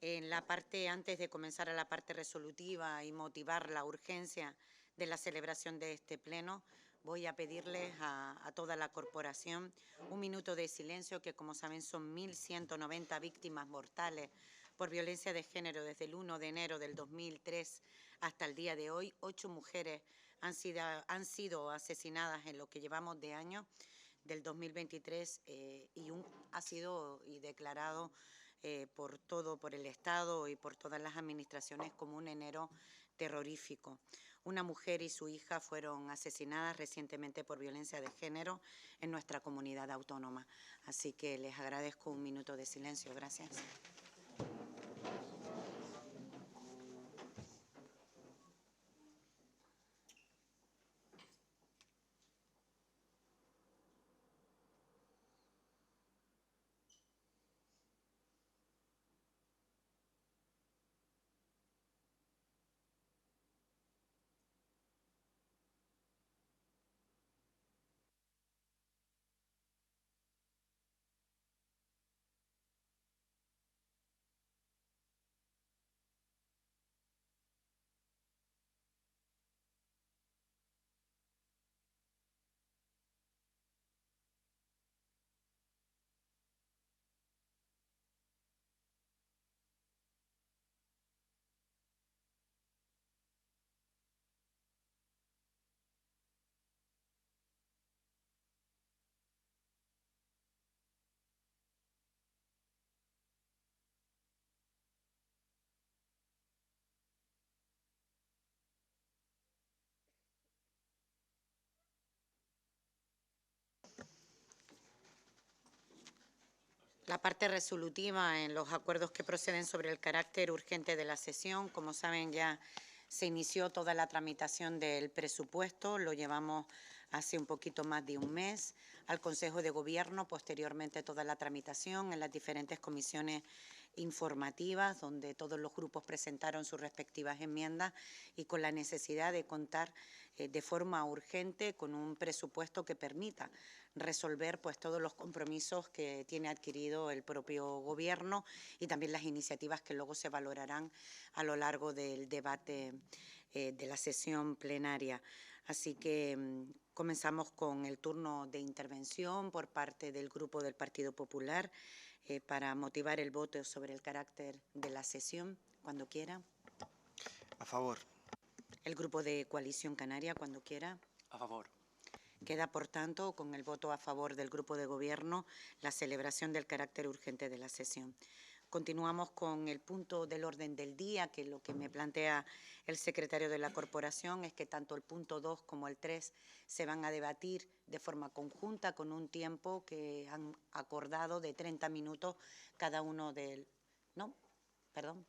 Antes de comenzar a la parte resolutiva y motivar la urgencia de la celebración de este pleno, voy a pedirles a toda la corporación un minuto de silencio, que como saben son 1.190 víctimas mortales por violencia de género desde el 1 de enero del 2003 hasta el día de hoy. 8 mujeres han sido asesinadas en lo que llevamos de año del 2023 ha sido declarado por el Estado y por todas las administraciones como un enero terrorífico. Una mujer y su hija fueron asesinadas recientemente por violencia de género en nuestra comunidad autónoma. Así que les agradezco un minuto de silencio. Gracias. La parte resolutiva en los acuerdos que proceden sobre el carácter urgente de la sesión. Como saben, ya se inició toda la tramitación del presupuesto, lo llevamos hace un poquito más de un mes, al Consejo de Gobierno, posteriormente toda la tramitación en las diferentes comisiones informativas, donde todos los grupos presentaron sus respectivas enmiendas y con la necesidad de contar de forma urgente con un presupuesto que permita resolver pues todos los compromisos que tiene adquirido el propio Gobierno y también las iniciativas que luego se valorarán a lo largo del debate de la sesión plenaria. Así que comenzamos con el turno de intervención por parte del Grupo del Partido Popular para motivar el voto sobre el carácter de la sesión, cuando quiera. A favor. El Grupo de Coalición Canaria, cuando quiera. A favor. Queda, por tanto, con el voto a favor del Grupo de Gobierno, la celebración del carácter urgente de la sesión. Continuamos con el punto del orden del día, que lo que me plantea el secretario de la Corporación es que tanto el punto 2 como el 3 se van a debatir de forma conjunta con un tiempo que han acordado de 30 minutos cada uno del... ¿No? Perdón.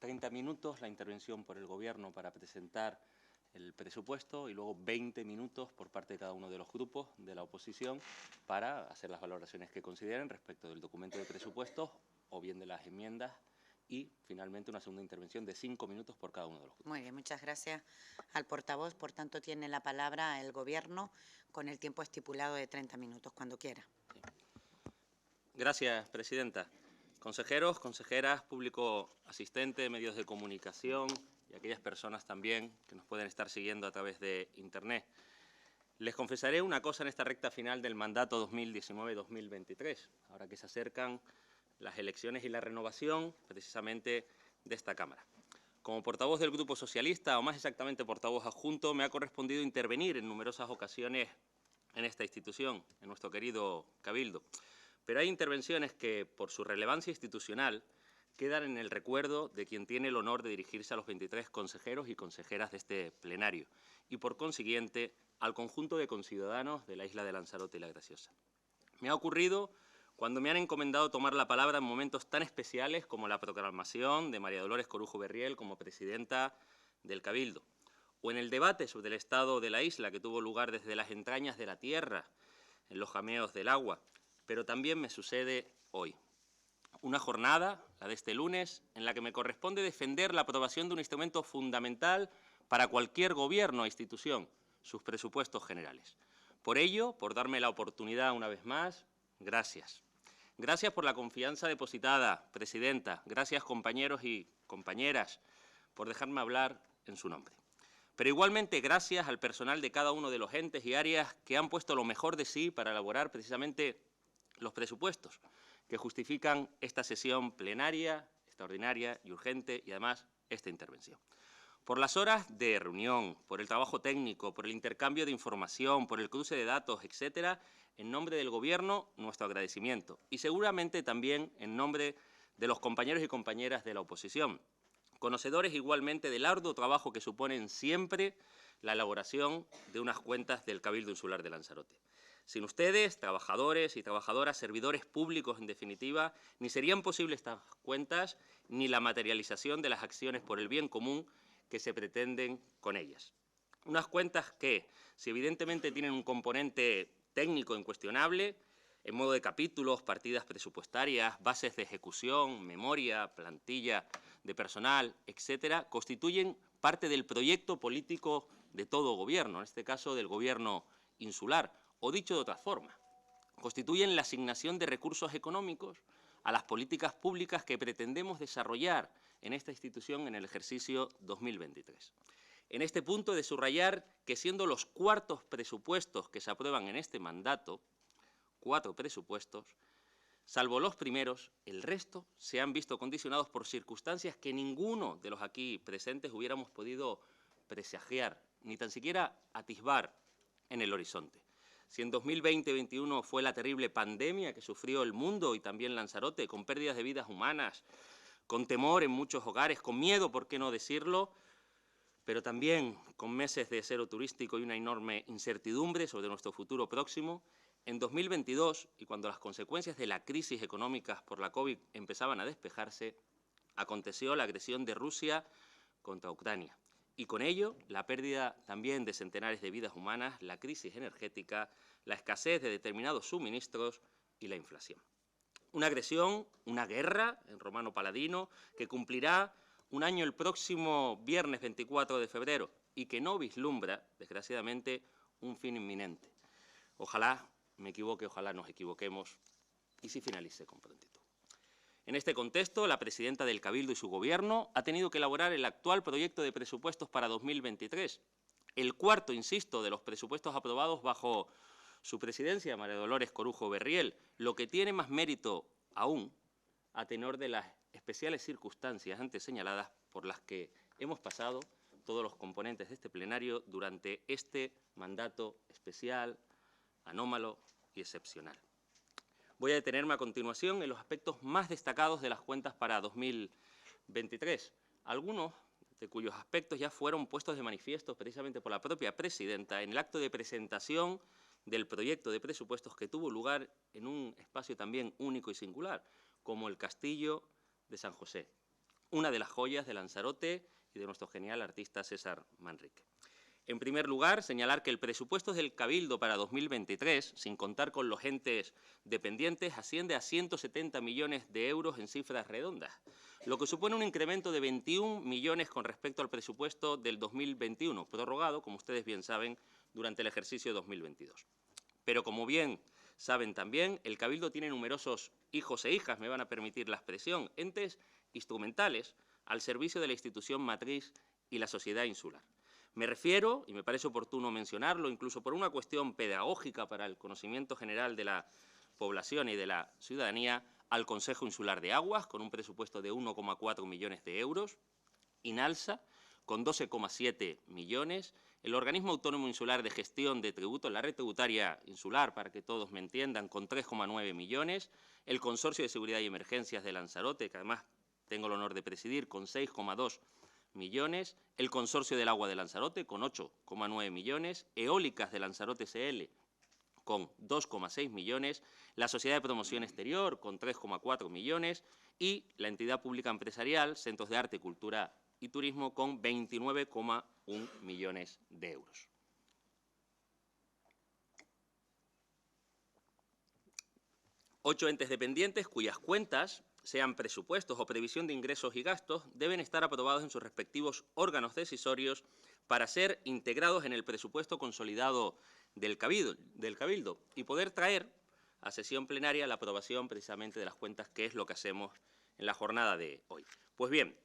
30 minutos la intervención por el Gobierno para presentar el presupuesto y luego 20 minutos por parte de cada uno de los grupos de la oposición para hacer las valoraciones que consideren respecto del documento de presupuestos o bien de las enmiendas y, finalmente, una segunda intervención de 5 minutos por cada uno de los grupos. Muy bien, muchas gracias al portavoz. Por tanto, tiene la palabra el Gobierno con el tiempo estipulado de 30 minutos, cuando quiera. Sí. Gracias, presidenta. Consejeros, consejeras, público asistente, medios de comunicación y aquellas personas también que nos pueden estar siguiendo a través de Internet. Les confesaré una cosa en esta recta final del mandato 2019-2023, ahora que se acercan las elecciones y la renovación precisamente de esta Cámara. Como portavoz del Grupo Socialista, o más exactamente portavoz adjunto, me ha correspondido intervenir en numerosas ocasiones en esta institución, en nuestro querido Cabildo. Pero hay intervenciones que, por su relevancia institucional, quedan en el recuerdo de quien tiene el honor de dirigirse a los 23 consejeros y consejeras de este plenario y, por consiguiente, al conjunto de conciudadanos de la isla de Lanzarote y La Graciosa. Me ha ocurrido cuando me han encomendado tomar la palabra en momentos tan especiales como la proclamación de María Dolores Corujo Berriel como presidenta del Cabildo, o en el debate sobre el estado de la isla que tuvo lugar desde las entrañas de la tierra, en los jameos del agua, pero también me sucede hoy. Una jornada, la de este lunes, en la que me corresponde defender la aprobación de un instrumento fundamental para cualquier gobierno o institución, sus presupuestos generales. Por ello, por darme la oportunidad una vez más, gracias. Gracias por la confianza depositada, Presidenta. Gracias, compañeros y compañeras, por dejarme hablar en su nombre. Pero igualmente gracias al personal de cada uno de los entes y áreas que han puesto lo mejor de sí para elaborar precisamente los presupuestos que justifican esta sesión plenaria, extraordinaria y urgente, y además esta intervención. Por las horas de reunión, por el trabajo técnico, por el intercambio de información, por el cruce de datos, etcétera, en nombre del Gobierno, nuestro agradecimiento. Y seguramente también en nombre de los compañeros y compañeras de la oposición, conocedores igualmente del arduo trabajo que suponen siempre la elaboración de unas cuentas del Cabildo Insular de Lanzarote. Sin ustedes, trabajadores y trabajadoras, servidores públicos en definitiva, ni serían posibles estas cuentas ni la materialización de las acciones por el bien común que se pretenden con ellas. Unas cuentas que, si evidentemente tienen un componente técnico incuestionable, en modo de capítulos, partidas presupuestarias, bases de ejecución, memoria, plantilla de personal, etcétera, constituyen parte del proyecto político de todo gobierno, en este caso del gobierno insular, o dicho de otra forma, constituyen la asignación de recursos económicos a las políticas públicas que pretendemos desarrollar en esta institución en el ejercicio 2023. En este punto he de subrayar que, siendo los cuartos presupuestos que se aprueban en este mandato, 4 presupuestos, salvo los primeros, el resto se han visto condicionados por circunstancias que ninguno de los aquí presentes hubiéramos podido presagiar, ni tan siquiera atisbar en el horizonte. Si en 2020-21 fue la terrible pandemia que sufrió el mundo y también Lanzarote, con pérdidas de vidas humanas, con temor en muchos hogares, con miedo, por qué no decirlo, pero también con meses de cero turístico y una enorme incertidumbre sobre nuestro futuro próximo, en 2022, y cuando las consecuencias de la crisis económica por la COVID empezaban a despejarse, aconteció la agresión de Rusia contra Ucrania. Y con ello, la pérdida también de centenares de vidas humanas, la crisis energética, la escasez de determinados suministros y la inflación. Una agresión, una guerra, en romano paladino, que cumplirá un año el próximo viernes 24 de febrero y que no vislumbra, desgraciadamente, un fin inminente. Ojalá me equivoque, ojalá nos equivoquemos y sí finalice con prontitud. En este contexto, la presidenta del Cabildo y su Gobierno ha tenido que elaborar el actual proyecto de presupuestos para 2023, el cuarto, insisto, de los presupuestos aprobados bajo su presidencia, María Dolores Corujo Berriel, lo que tiene más mérito aún a tenor de las especiales circunstancias antes señaladas por las que hemos pasado todos los componentes de este plenario durante este mandato especial, anómalo y excepcional. Voy a detenerme a continuación en los aspectos más destacados de las cuentas para 2023, algunos de cuyos aspectos ya fueron puestos de manifiesto precisamente por la propia presidenta en el acto de presentación del proyecto de presupuestos que tuvo lugar en un espacio también único y singular, como el Castillo de San José, una de las joyas de Lanzarote y de nuestro genial artista César Manrique. En primer lugar, señalar que el presupuesto del Cabildo para 2023, sin contar con los entes dependientes, asciende a 170 millones de euros en cifras redondas, lo que supone un incremento de 21 millones con respecto al presupuesto del 2021, prorrogado, como ustedes bien saben, durante el ejercicio 2022. Pero, como bien saben también, el Cabildo tiene numerosos hijos e hijas, me van a permitir la expresión, entes instrumentales al servicio de la institución matriz y la sociedad insular. Me refiero, y me parece oportuno mencionarlo, incluso por una cuestión pedagógica para el conocimiento general de la población y de la ciudadanía, al Consejo Insular de Aguas, con un presupuesto de 1,4 millones de euros, INALSA, con 12,7 millones, el Organismo Autónomo Insular de Gestión de Tributos, la Red Tributaria Insular, para que todos me entiendan, con 3,9 millones, el Consorcio de Seguridad y Emergencias de Lanzarote, que además tengo el honor de presidir, con 6,2 millones, el Consorcio del Agua de Lanzarote, con 8,9 millones, Eólicas de Lanzarote SL, con 2,6 millones, la Sociedad de Promoción Exterior, con 3,4 millones, y la entidad pública empresarial, Centros de Arte, Cultura y Turismo, con 29,1 millones de euros. Ocho entes dependientes cuyas cuentas, sean presupuestos o previsión de ingresos y gastos, deben estar aprobados en sus respectivos órganos decisorios para ser integrados en el presupuesto consolidado del Cabildo y poder traer a sesión plenaria la aprobación precisamente de las cuentas, que es lo que hacemos en la jornada de hoy. Pues bien,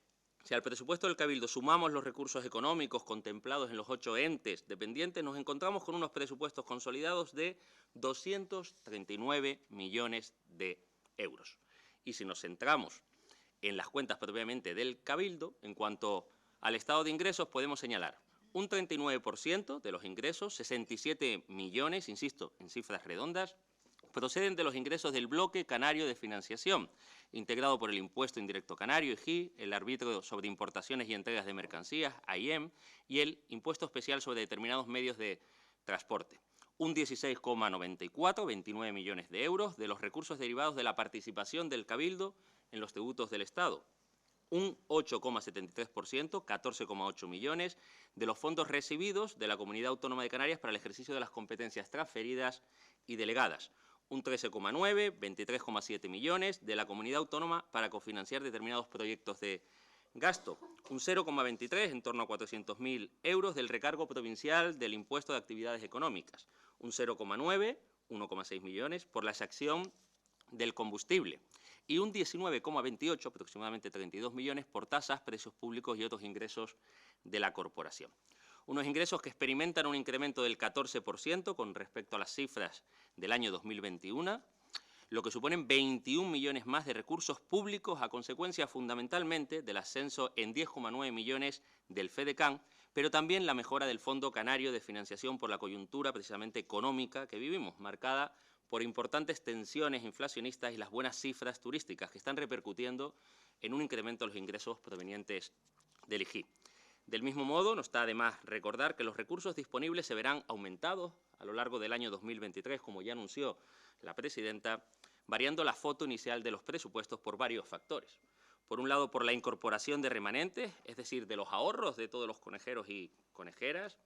si al presupuesto del Cabildo sumamos los recursos económicos contemplados en los 8 entes dependientes, nos encontramos con unos presupuestos consolidados de 239 millones de euros. Y si nos centramos en las cuentas propiamente del Cabildo, en cuanto al estado de ingresos, podemos señalar un 39% de los ingresos, 67 millones, insisto, en cifras redondas, proceden de los ingresos del bloque canario de financiación, integrado por el Impuesto Indirecto Canario, IGI, el Árbitro sobre Importaciones y Entregas de Mercancías, AIEM, y el Impuesto Especial sobre determinados medios de transporte. Un 16,94, 29 millones de euros, de los recursos derivados de la participación del Cabildo en los tributos del Estado. Un 8,73%, 14,8 millones, de los fondos recibidos de la Comunidad Autónoma de Canarias para el ejercicio de las competencias transferidas y delegadas. Un 13,9, 23,7 millones, de la Comunidad Autónoma para cofinanciar determinados proyectos de gasto. Un 0,23, en torno a 400.000 euros, del recargo provincial del impuesto de actividades económicas. Un 0,9, 1,6 millones, por la exacción del combustible. Y un 19,28, aproximadamente 32 millones, por tasas, precios públicos y otros ingresos de la corporación. Unos ingresos que experimentan un incremento del 14% con respecto a las cifras del año 2021, lo que suponen 21 millones más de recursos públicos a consecuencia fundamentalmente del ascenso en 10,9 millones del FEDECAN, pero también la mejora del Fondo Canario de Financiación por la coyuntura precisamente económica que vivimos, marcada por importantes tensiones inflacionistas y las buenas cifras turísticas que están repercutiendo en un incremento de los ingresos provenientes del IGI. Del mismo modo, no está de más recordar que los recursos disponibles se verán aumentados a lo largo del año 2023, como ya anunció la presidenta, variando la foto inicial de los presupuestos por varios factores. Por un lado, por la incorporación de remanentes, es decir, de los ahorros de todos los conejeros y conejeras.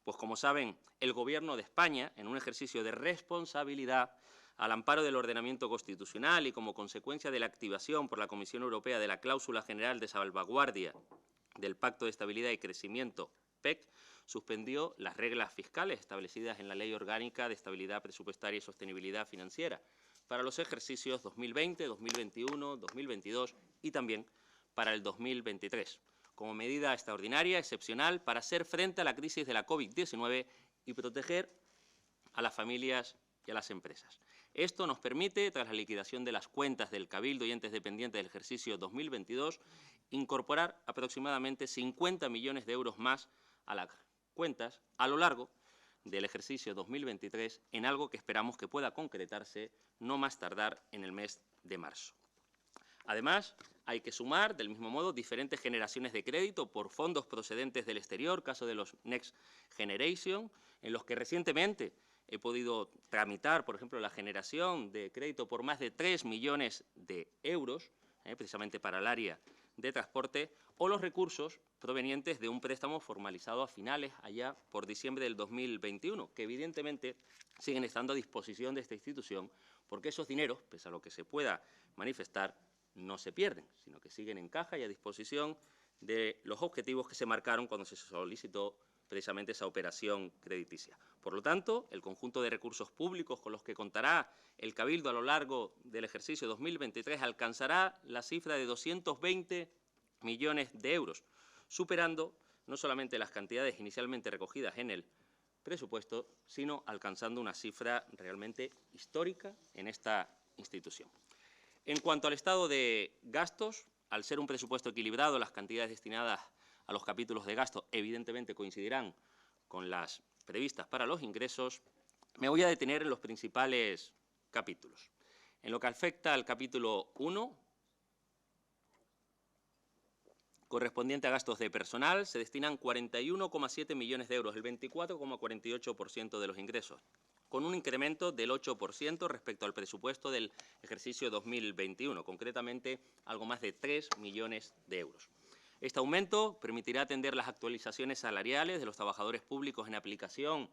Pues como saben, el Gobierno de España, en un ejercicio de responsabilidad, al amparo del ordenamiento constitucional y como consecuencia de la activación por la Comisión Europea de la Cláusula General de Salvaguardia del Pacto de Estabilidad y Crecimiento, PEC, suspendió las reglas fiscales establecidas en la Ley Orgánica de Estabilidad Presupuestaria y Sostenibilidad Financiera para los ejercicios 2020, 2021, 2022 y también para el 2023, como medida extraordinaria, excepcional, para hacer frente a la crisis de la COVID-19 y proteger a las familias y a las empresas. Esto nos permite, tras la liquidación de las cuentas del Cabildo y entes dependientes del ejercicio 2022, incorporar aproximadamente 50 millones de euros más a las cuentas a lo largo del ejercicio 2023, en algo que esperamos que pueda concretarse no más tardar en el mes de marzo. Además, hay que sumar, del mismo modo, diferentes generaciones de crédito por fondos procedentes del exterior, caso de los Next Generation, en los que recientemente he podido tramitar, por ejemplo, la generación de crédito por más de 3 millones de euros, precisamente para el área de transporte, o los recursos provenientes de un préstamo formalizado a finales, allá por diciembre del 2021, que evidentemente siguen estando a disposición de esta institución, porque esos dineros, pese a lo que se pueda manifestar, no se pierden, sino que siguen en caja y a disposición de los objetivos que se marcaron cuando se solicitó precisamente esa operación crediticia. Por lo tanto, el conjunto de recursos públicos con los que contará el Cabildo a lo largo del ejercicio 2023 alcanzará la cifra de 220 millones de euros, superando no solamente las cantidades inicialmente recogidas en el presupuesto, sino alcanzando una cifra realmente histórica en esta institución. En cuanto al estado de gastos, al ser un presupuesto equilibrado, las cantidades destinadas a los capítulos de gasto evidentemente coincidirán con las previstas para los ingresos. Me voy a detener en los principales capítulos. En lo que afecta al capítulo 1, correspondiente a gastos de personal, se destinan 41,7 millones de euros, el 24,48% de los ingresos, con un incremento del 8% respecto al presupuesto del ejercicio 2021, concretamente algo más de 3 millones de euros. Este aumento permitirá atender las actualizaciones salariales de los trabajadores públicos en aplicación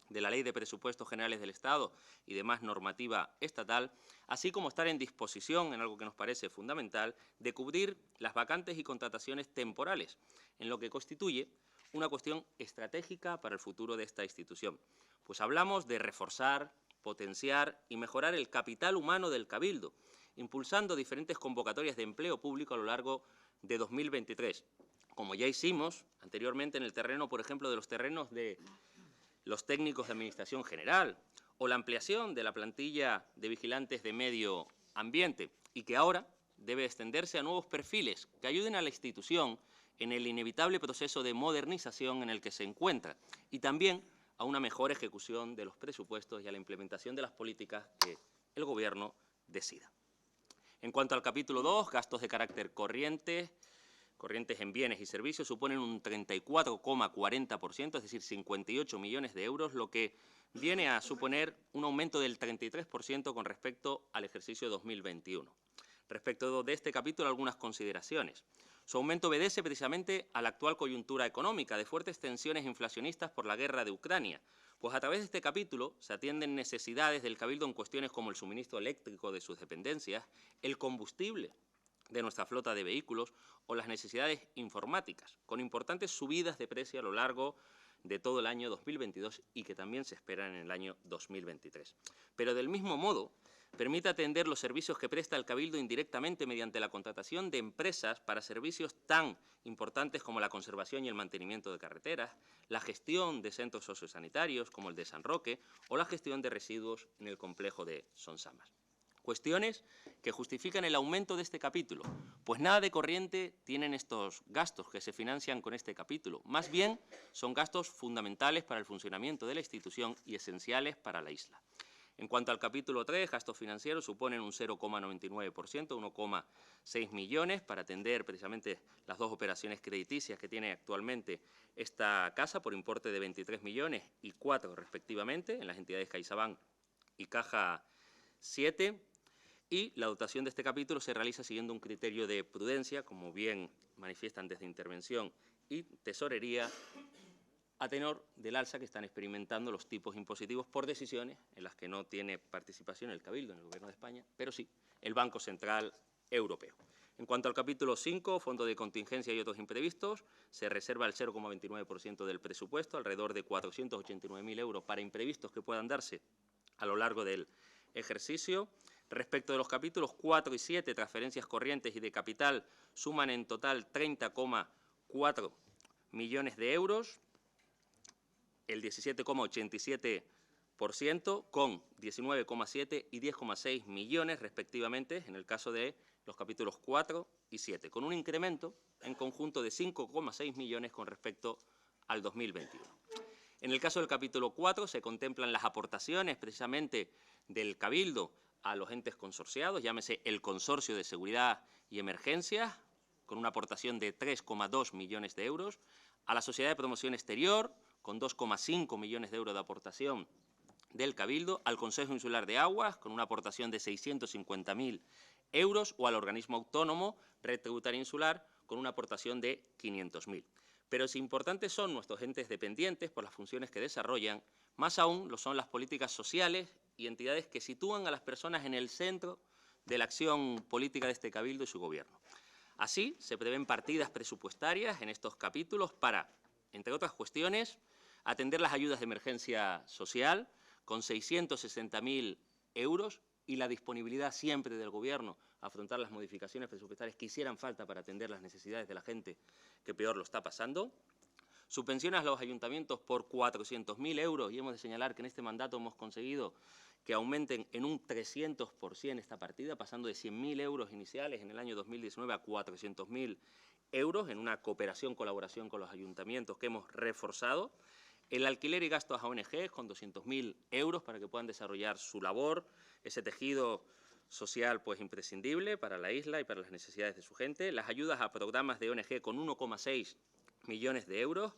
de la Ley de Presupuestos Generales del Estado y demás normativa estatal, así como estar en disposición, en algo que nos parece fundamental, de cubrir las vacantes y contrataciones temporales, en lo que constituye una cuestión estratégica para el futuro de esta institución. Pues hablamos de reforzar potenciar y mejorar el capital humano del Cabildo, impulsando diferentes convocatorias de empleo público a lo largo de 2023, como ya hicimos anteriormente en el terreno, por ejemplo, de los terrenos de los técnicos de Administración General, o la ampliación de la plantilla de vigilantes de medio ambiente, y que ahora debe extenderse a nuevos perfiles que ayuden a la institución en el inevitable proceso de modernización en el que se encuentra, y también a una mejor ejecución de los presupuestos y a la implementación de las políticas que el Gobierno decida. En cuanto al capítulo 2, gastos de carácter corrientes en bienes y servicios, suponen un 34,40%, es decir, 58 millones de euros, lo que viene a suponer un aumento del 33% con respecto al ejercicio 2021. Respecto de este capítulo, algunas consideraciones. Su aumento obedece precisamente a la actual coyuntura económica de fuertes tensiones inflacionistas por la guerra de Ucrania, pues a través de este capítulo se atienden necesidades del Cabildo en cuestiones como el suministro eléctrico de sus dependencias, el combustible de nuestra flota de vehículos o las necesidades informáticas, con importantes subidas de precio a lo largo de todo el año 2022 y que también se esperan en el año 2023. Pero del mismo modo, permite atender los servicios que presta el Cabildo indirectamente mediante la contratación de empresas para servicios tan importantes como la conservación y el mantenimiento de carreteras, la gestión de centros sociosanitarios como el de San Roque o la gestión de residuos en el complejo de Sonsamas. Cuestiones que justifican el aumento de este capítulo, pues nada de corriente tienen estos gastos que se financian con este capítulo. Más bien, son gastos fundamentales para el funcionamiento de la institución y esenciales para la isla. En cuanto al capítulo 3, gastos financieros suponen un 0,99%, 1,6 millones, para atender precisamente las dos operaciones crediticias que tiene actualmente esta casa por importe de 23 millones y 4 respectivamente en las entidades CaixaBank y Caja 7. Y la dotación de este capítulo se realiza siguiendo un criterio de prudencia, como bien manifiestan desde Intervención y Tesorería, a tenor del alza que están experimentando los tipos impositivos por decisiones en las que no tiene participación el Cabildo en el Gobierno de España, pero sí el Banco Central Europeo. En cuanto al capítulo 5, Fondo de Contingencia y otros imprevistos, se reserva el 0,29% del presupuesto, alrededor de 489.000 euros para imprevistos que puedan darse a lo largo del ejercicio. Respecto de los capítulos 4 y 7, transferencias corrientes y de capital, suman en total 30,4 millones de euros, el 17,87%, con 19,7 y 10,6 millones respectivamente en el caso de los capítulos 4 y 7, con un incremento en conjunto de 5,6 millones con respecto al 2021. En el caso del capítulo 4 se contemplan las aportaciones precisamente del Cabildo a los entes consorciados, llámese el Consorcio de Seguridad y Emergencias, con una aportación de 3,2 millones de euros, a la Sociedad de Promoción Exterior, con 2,5 millones de euros de aportación del Cabildo, al Consejo Insular de Aguas, con una aportación de 650.000 euros, o al organismo autónomo Red Tributaria Insular, con una aportación de 500.000. Pero si importantes son nuestros entes dependientes por las funciones que desarrollan, más aún lo son las políticas sociales y entidades que sitúan a las personas en el centro de la acción política de este Cabildo y su Gobierno. Así, se prevén partidas presupuestarias en estos capítulos para, entre otras cuestiones, atender las ayudas de emergencia social con 660.000 euros y la disponibilidad siempre del Gobierno a afrontar las modificaciones presupuestarias que hicieran falta para atender las necesidades de la gente que peor lo está pasando. Subvenciones a los ayuntamientos por 400.000 euros, y hemos de señalar que en este mandato hemos conseguido que aumenten en un 300% esta partida, pasando de 100.000 euros iniciales en el año 2019 a 400.000 euros en una cooperación, colaboración con los ayuntamientos que hemos reforzado. El alquiler y gastos a ONGs con 200.000 euros para que puedan desarrollar su labor, ese tejido social pues imprescindible para la isla y para las necesidades de su gente. Las ayudas a programas de ONG con 1,6 millones de euros.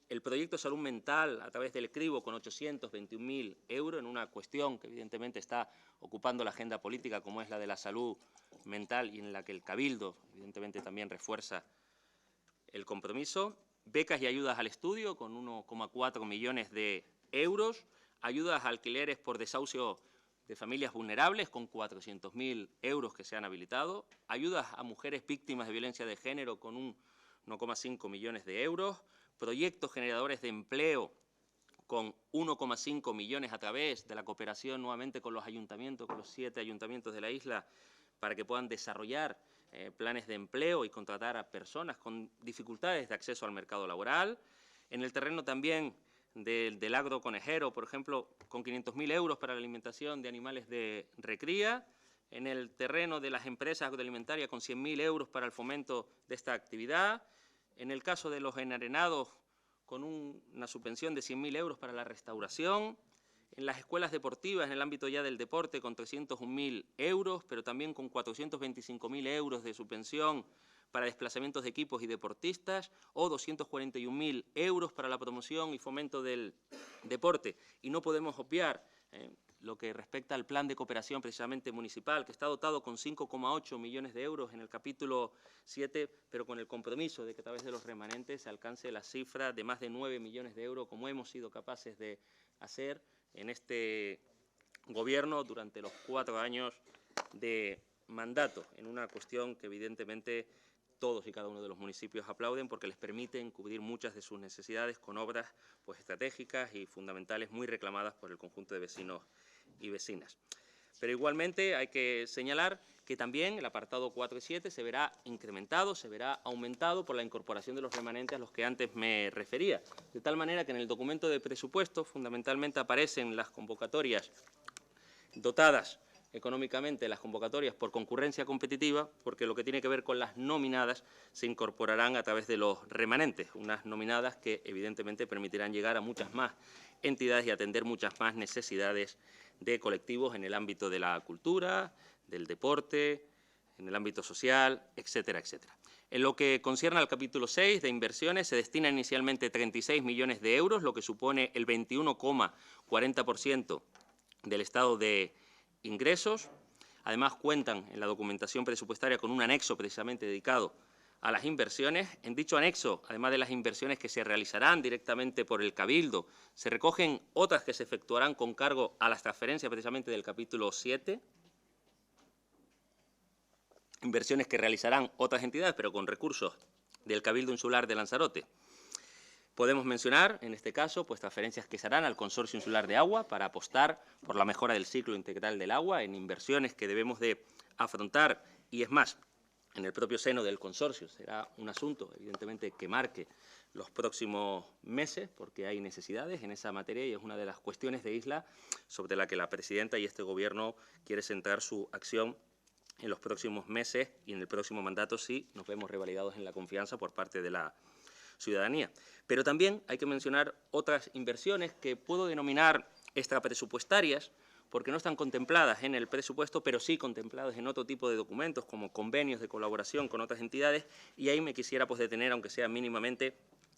El proyecto Salud Mental a través del CRIBO con 821.000 euros en una cuestión que evidentemente está ocupando la agenda política como es la de la salud mental y en la que el Cabildo evidentemente también refuerza el compromiso. Becas y ayudas al estudio con 1,4 millones de euros. Ayudas a alquileres por desahucio de familias vulnerables con 400.000 euros que se han habilitado. Ayudas a mujeres víctimas de violencia de género con 1,5 millones de euros. Proyectos generadores de empleo con 1,5 millones a través de la cooperación nuevamente con los ayuntamientos, con los 7 ayuntamientos de la isla, para que puedan desarrollar planes de empleo y contratar a personas con dificultades de acceso al mercado laboral. En el terreno también del agro conejero, por ejemplo, con 500.000 euros para la alimentación de animales de recría. En el terreno de las empresas agroalimentarias, con 100.000 euros para el fomento de esta actividad. En el caso de los enarenados, con una subvención de 100.000 euros para la restauración. En las escuelas deportivas, en el ámbito ya del deporte, con 301.000 euros, pero también con 425.000 euros de subvención para desplazamientos de equipos y deportistas, o 241.000 euros para la promoción y fomento del deporte. Y no podemos obviar lo que respecta al plan de cooperación precisamente municipal, que está dotado con 5,8 millones de euros en el capítulo 7, pero con el compromiso de que a través de los remanentes se alcance la cifra de más de 9 millones de euros, como hemos sido capaces de hacer en este Gobierno durante los 4 años de mandato, en una cuestión que evidentemente todos y cada uno de los municipios aplauden porque les permiten cubrir muchas de sus necesidades con obras pues, estratégicas y fundamentales muy reclamadas por el conjunto de vecinos y vecinas. Pero igualmente hay que señalar que también el apartado 4 y 7 se verá incrementado, se verá aumentado por la incorporación de los remanentes a los que antes me refería. De tal manera que en el documento de presupuesto fundamentalmente aparecen las convocatorias dotadas económicamente, las convocatorias por concurrencia competitiva, porque lo que tiene que ver con las nominadas se incorporarán a través de los remanentes, unas nominadas que evidentemente permitirán llegar a muchas más entidades y atender muchas más necesidades de colectivos en el ámbito de la cultura, del deporte, en el ámbito social, etcétera, etcétera. En lo que concierne al capítulo 6 de inversiones, se destina inicialmente 36 millones de euros, lo que supone el 21,40% del estado de ingresos. Además, cuentan en la documentación presupuestaria con un anexo precisamente dedicado a las inversiones. En dicho anexo, además de las inversiones que se realizarán directamente por el Cabildo, se recogen otras que se efectuarán con cargo a las transferencias precisamente del capítulo 7, inversiones que realizarán otras entidades, pero con recursos del Cabildo Insular de Lanzarote. Podemos mencionar, en este caso, pues transferencias que se harán al Consorcio Insular de Agua para apostar por la mejora del ciclo integral del agua en inversiones que debemos de afrontar. Y es más, en el propio seno del consorcio será un asunto, evidentemente, que marque los próximos meses, porque hay necesidades en esa materia y es una de las cuestiones de isla sobre la que la presidenta y este Gobierno quiere centrar su acción en los próximos meses y en el próximo mandato si nos vemos revalidados en la confianza por parte de la ciudadanía. Pero también hay que mencionar otras inversiones que puedo denominar extrapresupuestarias, porque no están contempladas en el presupuesto, pero sí contempladas en otro tipo de documentos, como convenios de colaboración con otras entidades, y ahí me quisiera pues, detener, aunque sea mínimamente,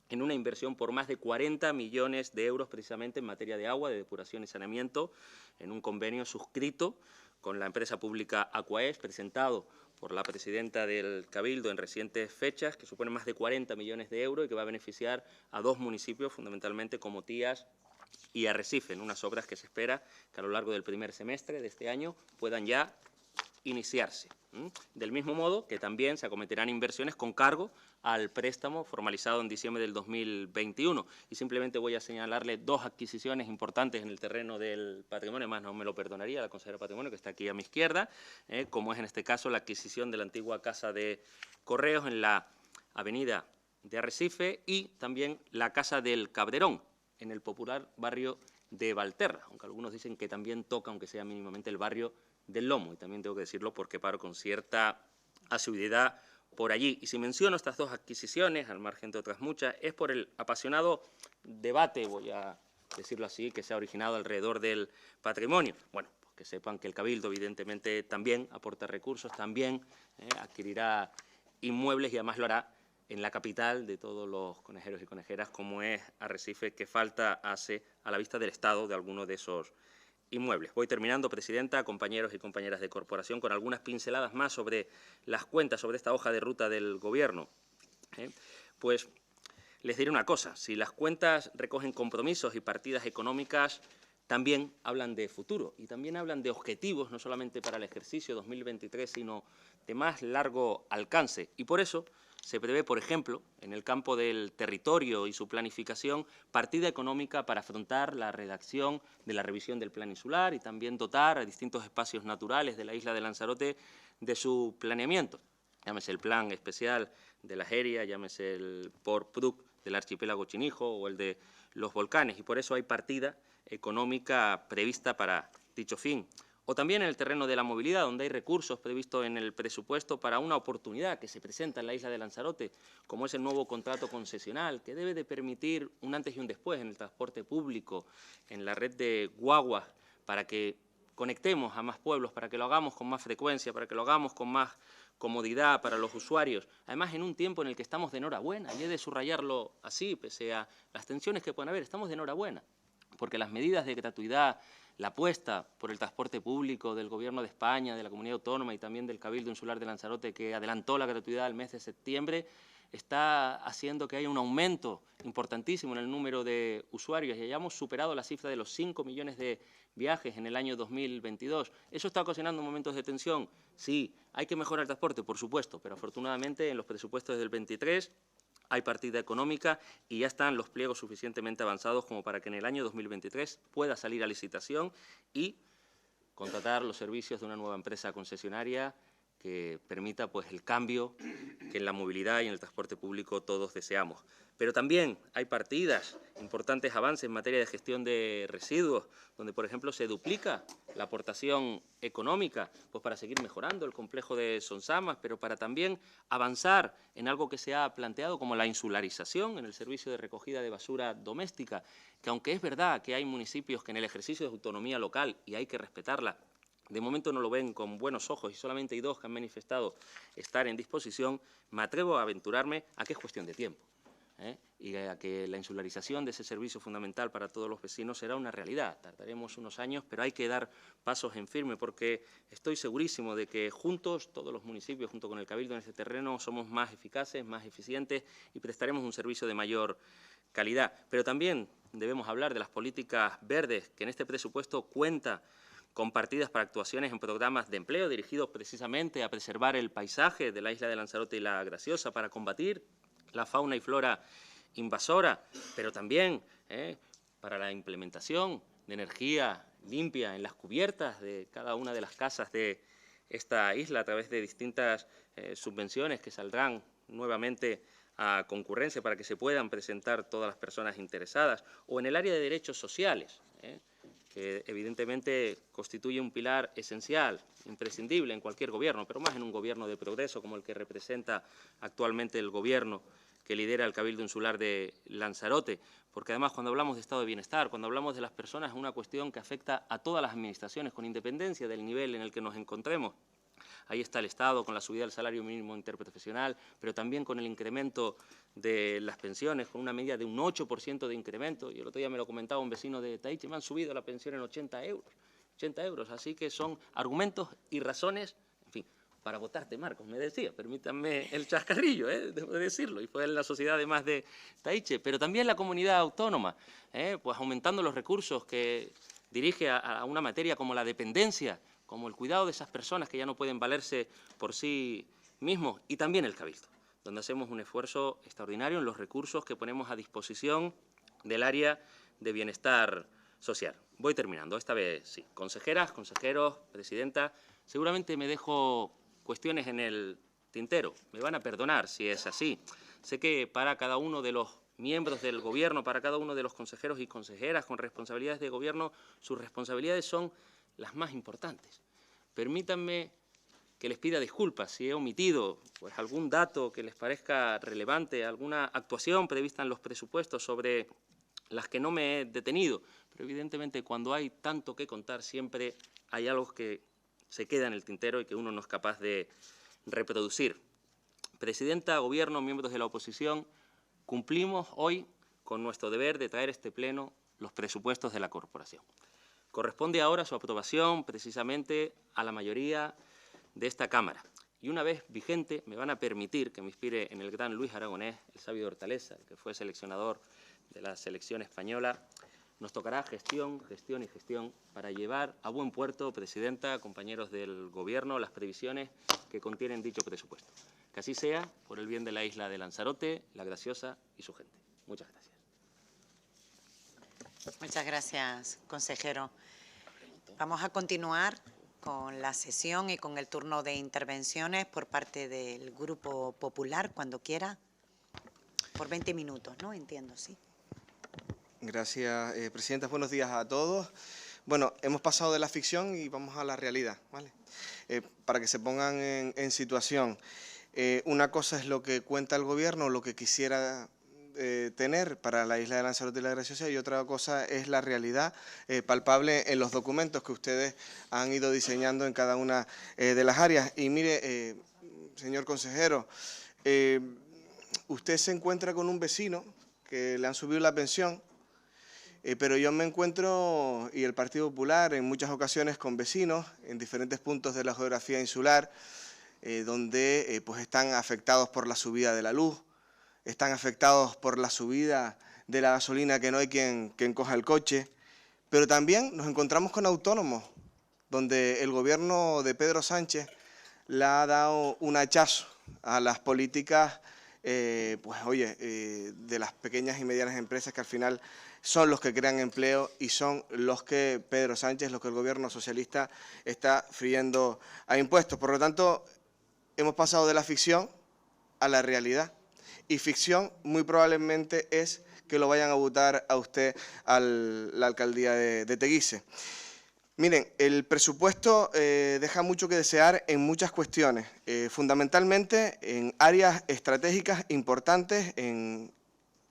en una inversión por más de 40 millones de euros precisamente en materia de agua, de depuración y saneamiento, en un convenio suscrito con la empresa pública Aquaes, presentado por la presidenta del Cabildo en recientes fechas, que supone más de 40 millones de euros y que va a beneficiar a 2 municipios, fundamentalmente como Tías y Arrecife, en unas obras que se espera que a lo largo del primer semestre de este año puedan ya iniciarse. Del mismo modo que también se acometerán inversiones con cargo al préstamo formalizado en diciembre del 2021. Y simplemente voy a señalarle 2 adquisiciones importantes en el terreno del patrimonio, más no me lo perdonaría la consejera de Patrimonio, que está aquí a mi izquierda, como es en este caso la adquisición de la antigua Casa de Correos en la avenida de Arrecife y también la Casa del Cabrerón, en el popular barrio de Valterra, aunque algunos dicen que también toca, aunque sea mínimamente, el barrio del Lomo, y también tengo que decirlo porque paro con cierta asiduidad por allí. Y si menciono estas 2 adquisiciones, al margen de otras muchas, es por el apasionado debate, voy a decirlo así, que se ha originado alrededor del patrimonio. Bueno, pues que sepan que el Cabildo evidentemente también aporta recursos, también adquirirá inmuebles y además lo hará en la capital de todos los conejeros y conejeras, como es Arrecife, que falta hace a la vista del Estado de alguno de esos inmuebles. Voy terminando, presidenta, compañeros y compañeras de corporación, con algunas pinceladas más sobre las cuentas, sobre esta hoja de ruta del Gobierno. Pues les diré una cosa, si las cuentas recogen compromisos y partidas económicas, también hablan de futuro y también hablan de objetivos, no solamente para el ejercicio 2023, sino de más largo alcance. Y por eso se prevé, por ejemplo, en el campo del territorio y su planificación, partida económica para afrontar la redacción de la revisión del plan insular y también dotar a distintos espacios naturales de la isla de Lanzarote de su planeamiento. Llámese el plan especial de la Jeria, llámese el Port Pruc del archipiélago Chinijo o el de los volcanes, y por eso hay partida económica prevista para dicho fin. O también en el terreno de la movilidad, donde hay recursos previstos en el presupuesto para una oportunidad que se presenta en la isla de Lanzarote, como es el nuevo contrato concesional, que debe de permitir un antes y un después en el transporte público, en la red de guaguas, para que conectemos a más pueblos, para que lo hagamos con más frecuencia, para que lo hagamos con más comodidad para los usuarios, además en un tiempo en el que estamos de enhorabuena, y he de subrayarlo así, pese a las tensiones que puedan haber, estamos de enhorabuena, porque las medidas de gratuidad, la apuesta por el transporte público del Gobierno de España, de la Comunidad Autónoma y también del Cabildo Insular de Lanzarote, que adelantó la gratuidad al mes de septiembre, está haciendo que haya un aumento importantísimo en el número de usuarios y hayamos superado la cifra de los 5 millones de viajes en el año 2022. ¿Eso está ocasionando momentos de tensión? Sí. ¿Hay que mejorar el transporte? Por supuesto, pero afortunadamente en los presupuestos del 23 hay partida económica y ya están los pliegos suficientemente avanzados como para que en el año 2023 pueda salir a licitación y contratar los servicios de una nueva empresa concesionaria que permita pues, el cambio que en la movilidad y en el transporte público todos deseamos. Pero también hay partidas, importantes avances en materia de gestión de residuos, donde, por ejemplo, se duplica la aportación económica pues, para seguir mejorando el complejo de Sonsamas, pero para también avanzar en algo que se ha planteado como la insularización en el servicio de recogida de basura doméstica, que aunque es verdad que hay municipios que en el ejercicio de autonomía local, y hay que respetarla, de momento no lo ven con buenos ojos y solamente hay 2 que han manifestado estar en disposición, me atrevo a aventurarme a que es cuestión de tiempo. Y a que la insularización de ese servicio fundamental para todos los vecinos será una realidad. Tardaremos unos años, pero hay que dar pasos en firme porque estoy segurísimo de que juntos, todos los municipios, junto con el Cabildo en este terreno, somos más eficaces, más eficientes y prestaremos un servicio de mayor calidad. Pero también debemos hablar de las políticas verdes, que en este presupuesto cuenta con partidas para actuaciones en programas de empleo dirigidos precisamente a preservar el paisaje de la isla de Lanzarote y La Graciosa, para combatir la fauna y flora invasora, pero también para la implementación de energía limpia en las cubiertas de cada una de las casas de esta isla a través de distintas subvenciones que saldrán nuevamente a concurrencia para que se puedan presentar todas las personas interesadas, o en el área de derechos sociales, que evidentemente constituye un pilar esencial, imprescindible en cualquier gobierno, pero más en un gobierno de progreso como el que representa actualmente el gobierno que lidera el Cabildo Insular de Lanzarote, porque además cuando hablamos de estado de bienestar, cuando hablamos de las personas, es una cuestión que afecta a todas las administraciones, con independencia del nivel en el que nos encontremos. Ahí está el Estado con la subida del salario mínimo interprofesional, pero también con el incremento de las pensiones, con una media de un 8% de incremento. Y el otro día me lo comentaba un vecino de Taiche, me han subido la pensión en 80 euros. 80 euros, así que son argumentos y razones, en fin, para votarte, Marcos, me decía, permítanme el chascarrillo, debo decirlo, y fue en la sociedad además de Taiche, pero también la comunidad autónoma, pues aumentando los recursos que dirige a una materia como la dependencia, como el cuidado de esas personas que ya no pueden valerse por sí mismos, y también el Cabildo, donde hacemos un esfuerzo extraordinario en los recursos que ponemos a disposición del área de bienestar social. Voy terminando, esta vez sí. Consejeras, consejeros, presidenta, seguramente me dejo cuestiones en el tintero. Me van a perdonar si es así. Sé que para cada uno de los miembros del Gobierno, para cada uno de los consejeros y consejeras con responsabilidades de Gobierno, sus responsabilidades son las más importantes. Permítanme que les pida disculpas si he omitido pues, algún dato que les parezca relevante, alguna actuación prevista en los presupuestos sobre las que no me he detenido. Pero evidentemente cuando hay tanto que contar siempre hay algo que se queda en el tintero y que uno no es capaz de reproducir. Presidenta, Gobierno, miembros de la oposición, cumplimos hoy con nuestro deber de traer a este Pleno los presupuestos de la corporación. Corresponde ahora su aprobación precisamente a la mayoría de esta Cámara. Y una vez vigente, me van a permitir que me inspire en el gran Luis Aragonés, el sabio de Hortaleza, el que fue seleccionador de la selección española. Nos tocará gestión, gestión y gestión para llevar a buen puerto, Presidenta, compañeros del Gobierno, las previsiones que contienen dicho presupuesto. Que así sea, por el bien de la isla de Lanzarote, La Graciosa y su gente. Muchas gracias. Muchas gracias, consejero. Vamos a continuar con la sesión y con el turno de intervenciones por parte del Grupo Popular, cuando quiera, por 20 minutos, ¿no? Entiendo, sí. Gracias, presidenta. Buenos días a todos. Bueno, hemos pasado de la ficción y vamos a la realidad, ¿vale? Para que se pongan en situación. Una cosa es lo que cuenta el Gobierno, lo que quisiera tener para la isla de Lanzarote y La Graciosa, y otra cosa es la realidad palpable en los documentos que ustedes han ido diseñando en cada una de las áreas. Y mire, señor consejero, usted se encuentra con un vecino que le han subido la pensión, pero yo me encuentro, y el Partido Popular, en muchas ocasiones con vecinos en diferentes puntos de la geografía insular, donde pues están afectados por la subida de la luz, están afectados por la subida de la gasolina, que no hay quien coja el coche, pero también nos encontramos con autónomos, donde el gobierno de Pedro Sánchez le ha dado un hachazo a las políticas, de las pequeñas y medianas empresas, que al final son los que crean empleo y son los que Pedro Sánchez, los que el gobierno socialista está friendo a impuestos. Por lo tanto, hemos pasado de la ficción a la realidad. Y ficción muy probablemente es que lo vayan a votar a usted a la alcaldía de Teguise. Miren, el presupuesto deja mucho que desear en muchas cuestiones, fundamentalmente en áreas estratégicas importantes en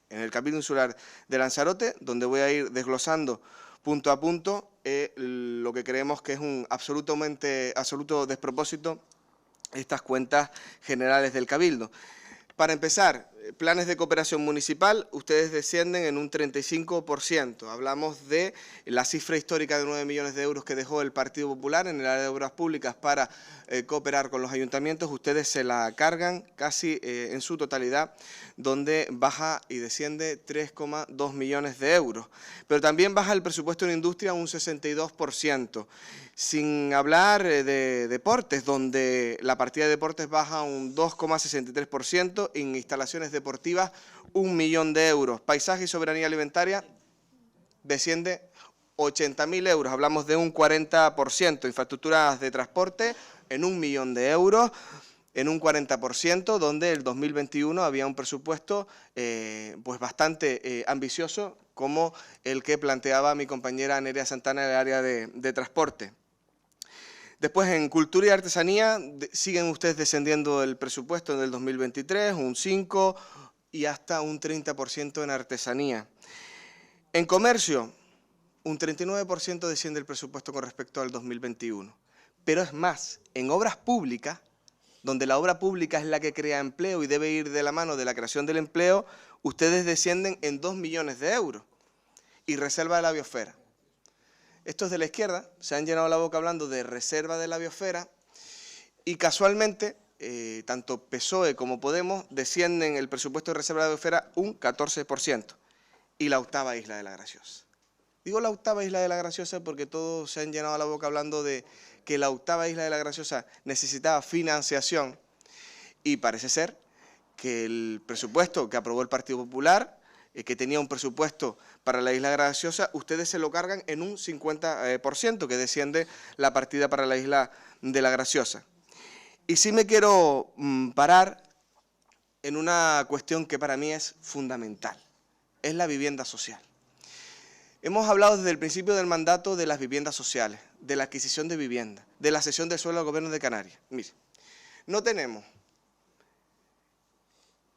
el Cabildo Insular de Lanzarote, donde voy a ir desglosando punto a punto lo que creemos que es un absoluto despropósito estas cuentas generales del Cabildo. Para empezar, planes de cooperación municipal, ustedes descienden en un 35%. Hablamos de la cifra histórica de 9 millones de euros que dejó el Partido Popular en el área de obras públicas para cooperar con los ayuntamientos. Ustedes se la cargan casi en su totalidad, donde baja y desciende 3,2 millones de euros. Pero también baja el presupuesto en industria un 62%. Sin hablar de deportes, donde la partida de deportes baja un 2,63%, en instalaciones deportivas 1 millón de euros. Paisaje y soberanía alimentaria desciende 80.000 euros, hablamos de un 40%. Infraestructuras de transporte en 1 millón de euros, en un 40%, donde el 2021 había un presupuesto pues bastante ambicioso, como el que planteaba mi compañera Nerea Santana en el área de transporte. Después, en cultura y artesanía, siguen ustedes descendiendo el presupuesto en el 2023, un 5% y hasta un 30% en artesanía. En comercio, un 39% desciende el presupuesto con respecto al 2021. Pero es más, en obras públicas, donde la obra pública es la que crea empleo y debe ir de la mano de la creación del empleo, ustedes descienden en 2 millones de euros. Y reserva de la biosfera. Estos de la izquierda se han llenado la boca hablando de reserva de la biosfera y casualmente tanto PSOE como Podemos descienden el presupuesto de reserva de la biosfera un 14%. Y la octava isla de La Graciosa. Digo la octava isla de La Graciosa porque todos se han llenado la boca hablando de que la octava isla de La Graciosa necesitaba financiación y parece ser que el presupuesto que aprobó el Partido Popular, que tenía un presupuesto para la Isla Graciosa, ustedes se lo cargan en un 50%, que desciende la partida para la Isla de La Graciosa. Y sí me quiero parar en una cuestión que para mí es fundamental, es la vivienda social. Hemos hablado desde el principio del mandato de las viviendas sociales, de la adquisición de vivienda, de la cesión de suelo al Gobierno de Canarias. Mire, no tenemos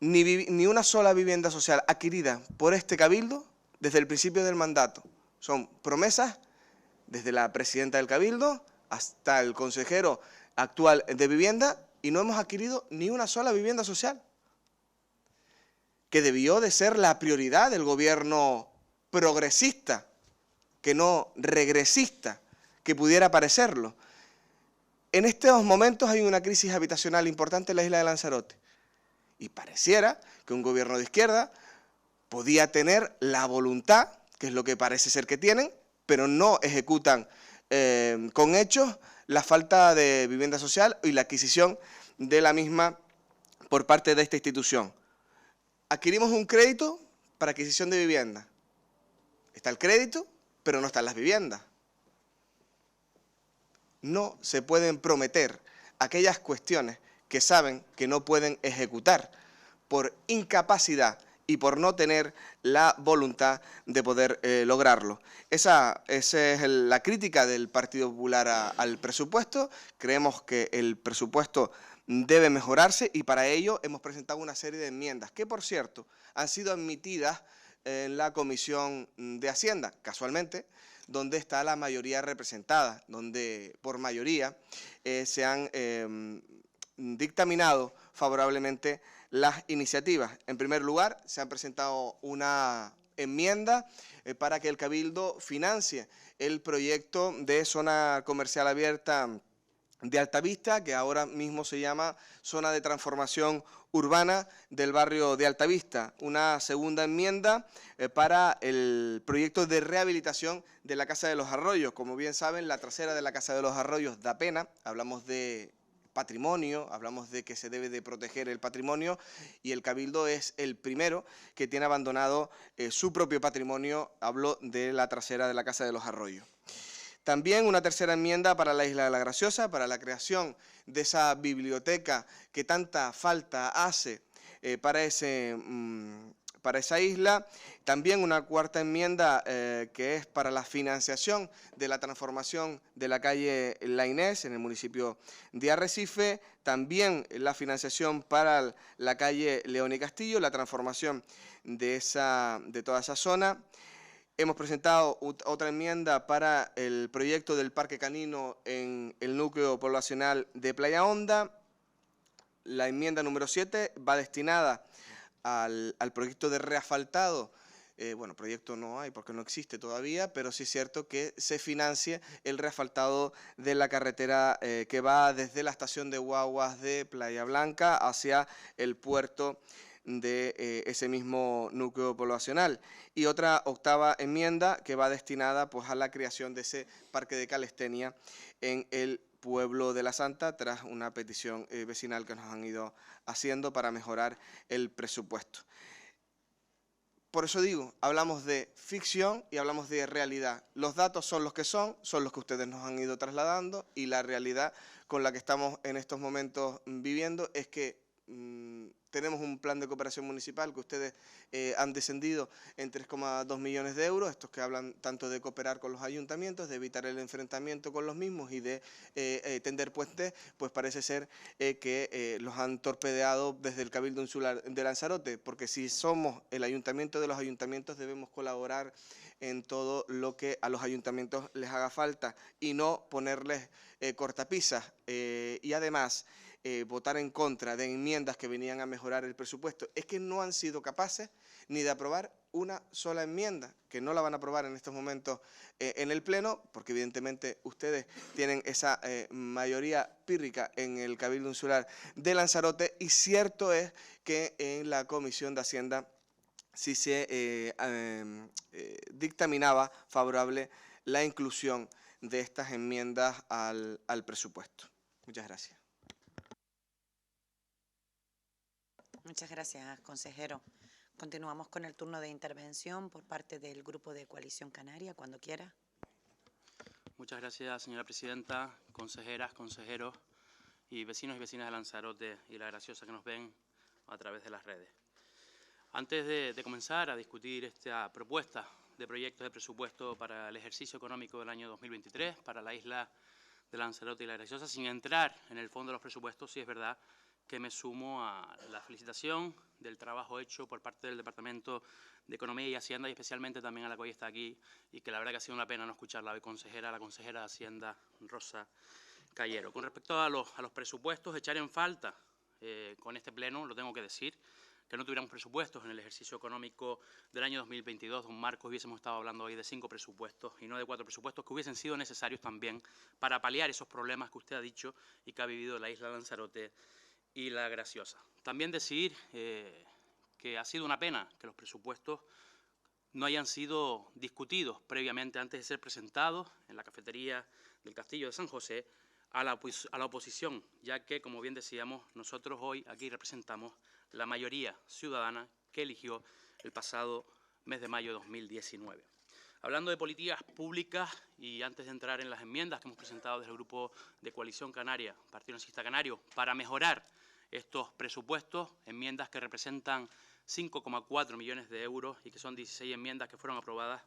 ni una sola vivienda social adquirida por este Cabildo desde el principio del mandato. Son promesas desde la presidenta del Cabildo hasta el consejero actual de vivienda y no hemos adquirido ni una sola vivienda social, que debió de ser la prioridad del gobierno progresista, que no regresista, que pudiera parecerlo. En estos momentos hay una crisis habitacional importante en la isla de Lanzarote. Y pareciera que un gobierno de izquierda podía tener la voluntad, que es lo que parece ser que tienen, pero no ejecutan con hechos la falta de vivienda social y la adquisición de la misma por parte de esta institución. Adquirimos un crédito para adquisición de vivienda. Está el crédito, pero no están las viviendas. No se pueden prometer aquellas cuestiones que saben que no pueden ejecutar por incapacidad y por no tener la voluntad de poder lograrlo. Esa es la crítica del Partido Popular al presupuesto. Creemos que el presupuesto debe mejorarse y para ello hemos presentado una serie de enmiendas que, por cierto, han sido admitidas en la Comisión de Hacienda, casualmente, donde está la mayoría representada, donde por mayoría se han dictaminado favorablemente las iniciativas. En primer lugar, se ha presentado una enmienda para que el Cabildo financie el proyecto de zona comercial abierta de Altavista, que ahora mismo se llama Zona de Transformación Urbana del barrio de Altavista. Una segunda enmienda para el proyecto de rehabilitación de la Casa de los Arroyos. Como bien saben, la trasera de la Casa de los Arroyos da pena. Hablamos de patrimonio, hablamos de que se debe de proteger el patrimonio y el Cabildo es el primero que tiene abandonado su propio patrimonio. Hablo de la trasera de la Casa de los Arroyos. También una tercera enmienda para la Isla de la Graciosa, para la creación de esa biblioteca que tanta falta hace para esa isla. También una cuarta enmienda que es para la financiación de la transformación de la calle La Inés en el municipio de Arrecife. También la financiación para la calle León y Castillo, la transformación de toda esa zona. Hemos presentado otra enmienda para el proyecto del Parque Canino en el núcleo poblacional de Playa Honda. La enmienda número 7 va destinada al proyecto de reasfaltado. Bueno, proyecto no hay porque no existe todavía, pero sí es cierto que se financie el reasfaltado de la carretera que va desde la estación de guaguas de Playa Blanca hacia el puerto de ese mismo núcleo poblacional. Y otra octava enmienda que va destinada pues, a la creación de ese parque de calistenia en el pueblo de La Santa, tras una petición vecinal que nos han ido haciendo para mejorar el presupuesto. Por eso digo, hablamos de ficción y hablamos de realidad. Los datos son los que son los que ustedes nos han ido trasladando y la realidad con la que estamos en estos momentos viviendo es que tenemos un plan de cooperación municipal que ustedes han descendido en 3,2 millones de euros, estos que hablan tanto de cooperar con los ayuntamientos, de evitar el enfrentamiento con los mismos y de tender puentes, pues parece ser que los han torpedeado desde el Cabildo Insular de Lanzarote, porque si somos el ayuntamiento de los ayuntamientos debemos colaborar en todo lo que a los ayuntamientos les haga falta y no ponerles cortapisas y además votar en contra de enmiendas que venían a mejorar el presupuesto. Es que no han sido capaces ni de aprobar una sola enmienda, que no la van a aprobar en estos momentos en el Pleno, porque evidentemente ustedes tienen esa mayoría pírrica en el Cabildo Insular de Lanzarote y cierto es que en la Comisión de Hacienda sí se dictaminaba favorable la inclusión de estas enmiendas al presupuesto. Muchas gracias. Muchas gracias, consejero. Continuamos con el turno de intervención por parte del Grupo de Coalición Canaria, cuando quiera. Muchas gracias, señora presidenta, consejeras, consejeros y vecinos y vecinas de Lanzarote y La Graciosa que nos ven a través de las redes. Antes de comenzar a discutir esta propuesta de proyectos de presupuesto para el ejercicio económico del año 2023, para la isla de Lanzarote y La Graciosa, sin entrar en el fondo de los presupuestos, sí es verdad que me sumo a la felicitación del trabajo hecho por parte del Departamento de Economía y Hacienda y especialmente también a la que hoy está aquí y que la verdad que ha sido una pena no escucharla hoy consejera, la consejera de Hacienda, Rosa Cayero. Con respecto a los presupuestos, echar en falta con este pleno, lo tengo que decir, que no tuviéramos presupuestos en el ejercicio económico del año 2022, don Marcos, hubiésemos estado hablando hoy de 5 presupuestos y no de 4 presupuestos que hubiesen sido necesarios también para paliar esos problemas que usted ha dicho y que ha vivido la isla de Lanzarote y La Graciosa. También decir que ha sido una pena que los presupuestos no hayan sido discutidos previamente antes de ser presentados en la cafetería del Castillo de San José a la oposición, ya que, como bien decíamos, nosotros hoy aquí representamos la mayoría ciudadana que eligió el pasado mes de mayo de 2019. Hablando de políticas públicas y antes de entrar en las enmiendas que hemos presentado desde el Grupo de Coalición Canaria, Partido Socialista Canario, para mejorar estos presupuestos, enmiendas que representan 5,4 millones de euros y que son 16 enmiendas que fueron aprobadas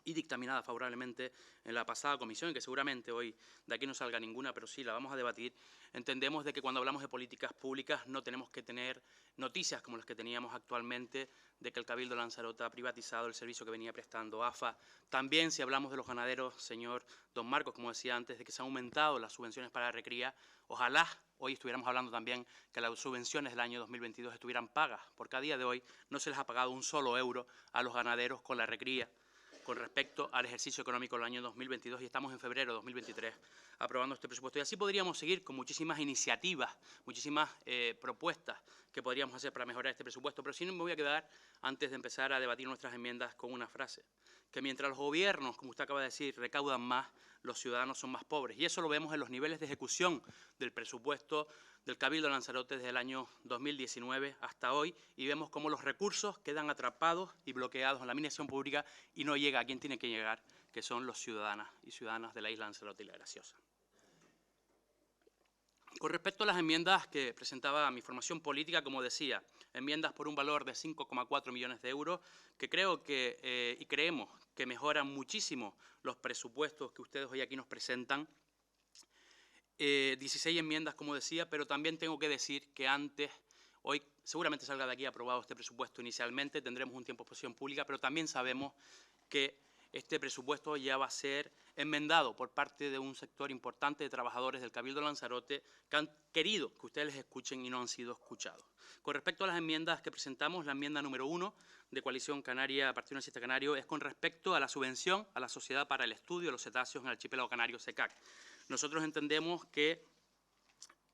y dictaminada favorablemente en la pasada comisión, y que seguramente hoy de aquí no salga ninguna, pero sí la vamos a debatir. Entendemos de que cuando hablamos de políticas públicas no tenemos que tener noticias como las que teníamos actualmente de que el Cabildo de Lanzarote ha privatizado el servicio que venía prestando AFA. También, si hablamos de los ganaderos, señor don Marcos, como decía antes, de que se han aumentado las subvenciones para la recría, ojalá hoy estuviéramos hablando también que las subvenciones del año 2022 estuvieran pagas, porque a día de hoy no se les ha pagado un solo euro a los ganaderos con la recría con respecto al ejercicio económico del año 2022 y estamos en febrero de 2023 aprobando este presupuesto. Y así podríamos seguir con muchísimas iniciativas, muchísimas propuestas que podríamos hacer para mejorar este presupuesto, pero sí me voy a quedar, antes de empezar a debatir nuestras enmiendas, con una frase, que mientras los gobiernos, como usted acaba de decir, recaudan más, los ciudadanos son más pobres. Y eso lo vemos en los niveles de ejecución del presupuesto del Cabildo de Lanzarote desde el año 2019 hasta hoy, y vemos cómo los recursos quedan atrapados y bloqueados en la administración pública y no llega a quien tiene que llegar, que son los ciudadanas y ciudadanas de la isla Lanzarote y La Graciosa. Con respecto a las enmiendas que presentaba mi formación política, como decía, enmiendas por un valor de 5,4 millones de euros, que creo que, y creemos que mejoran muchísimo los presupuestos que ustedes hoy aquí nos presentan. 16 enmiendas, como decía, pero también tengo que decir que antes, hoy seguramente salga de aquí aprobado este presupuesto inicialmente, tendremos un tiempo de exposición pública, pero también sabemos que este presupuesto ya va a ser enmendado por parte de un sector importante de trabajadores del Cabildo de Lanzarote que han querido que ustedes les escuchen y no han sido escuchados. Con respecto a las enmiendas que presentamos, la enmienda número 1 de Coalición Canaria, Partido Socialista Canario, es con respecto a la subvención a la Sociedad para el Estudio de los Cetáceos en el Archipiélago Canario, SECAC. Nosotros entendemos que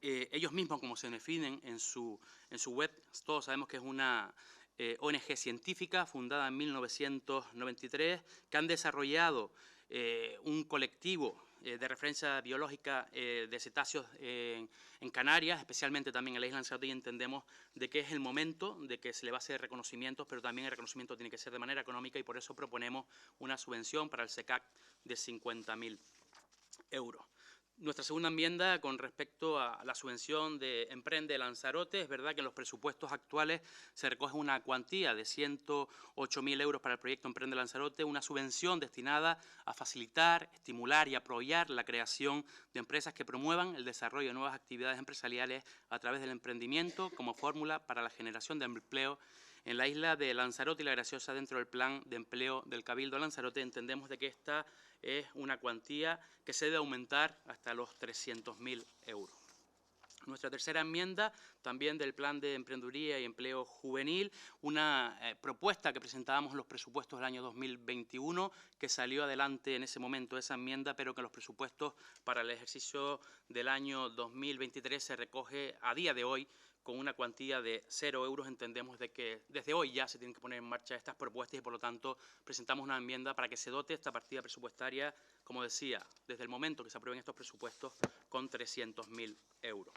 ellos mismos, como se definen en su web, todos sabemos que es una ONG científica fundada en 1993, que han desarrollado un colectivo de referencia biológica de cetáceos en Canarias, especialmente también en la isla Lanzarote, y entendemos de que es el momento de que se le va a hacer reconocimientos, pero también el reconocimiento tiene que ser de manera económica, y por eso proponemos una subvención para el SECAC de 50.000 euros. Nuestra segunda enmienda con respecto a la subvención de Emprende Lanzarote, es verdad que en los presupuestos actuales se recoge una cuantía de 108.000 euros para el proyecto Emprende Lanzarote, una subvención destinada a facilitar, estimular y apoyar la creación de empresas que promuevan el desarrollo de nuevas actividades empresariales a través del emprendimiento como fórmula para la generación de empleo en la isla de Lanzarote y La Graciosa dentro del plan de empleo del Cabildo de Lanzarote. Entendemos de que esta es una cuantía que se debe aumentar hasta los 300.000 euros. Nuestra tercera enmienda, también del Plan de Emprendeduría y Empleo Juvenil, una propuesta que presentábamos en los presupuestos del año 2021, que salió adelante en ese momento esa enmienda, pero que en los presupuestos para el ejercicio del año 2023 se recoge a día de hoy con una cuantía de 0 euros. Entendemos de que desde hoy ya se tienen que poner en marcha estas propuestas y, por lo tanto, presentamos una enmienda para que se dote esta partida presupuestaria, como decía, desde el momento que se aprueben estos presupuestos, con 300.000 euros.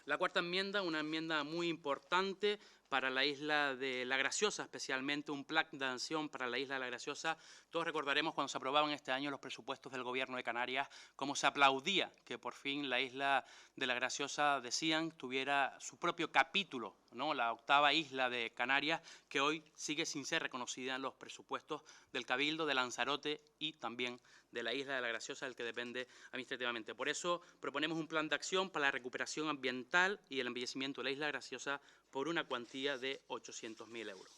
La cuarta enmienda, una enmienda muy importante para la isla de La Graciosa, especialmente un plan de acción para la isla de La Graciosa. Todos recordaremos cuando se aprobaban este año los presupuestos del Gobierno de Canarias, cómo se aplaudía que por fin la isla de La Graciosa, decían, tuviera su propio capítulo, ¿no? La octava isla de Canarias, que hoy sigue sin ser reconocida en los presupuestos del Cabildo, de Lanzarote y también de la isla de La Graciosa, del que depende administrativamente. Por eso proponemos un plan de acción para la recuperación ambiental y el embellecimiento de la isla Graciosa por una cuantía de 800.000 euros.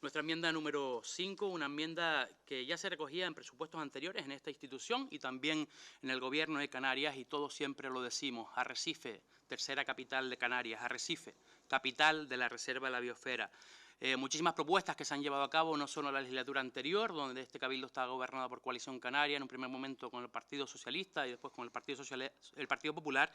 Nuestra enmienda número 5, una enmienda que ya se recogía en presupuestos anteriores en esta institución y también en el Gobierno de Canarias, y todos siempre lo decimos: Arrecife, tercera capital de Canarias; Arrecife, capital de la Reserva de la Biosfera. Muchísimas propuestas que se han llevado a cabo, no solo en la legislatura anterior, donde este cabildo estaba gobernado por Coalición Canaria, en un primer momento con el Partido Socialista y después con el Partido Popular,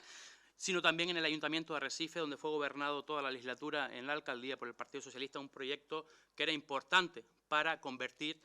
sino también en el Ayuntamiento de Arrecife, donde fue gobernado toda la legislatura en la alcaldía por el Partido Socialista, un proyecto que era importante para convertir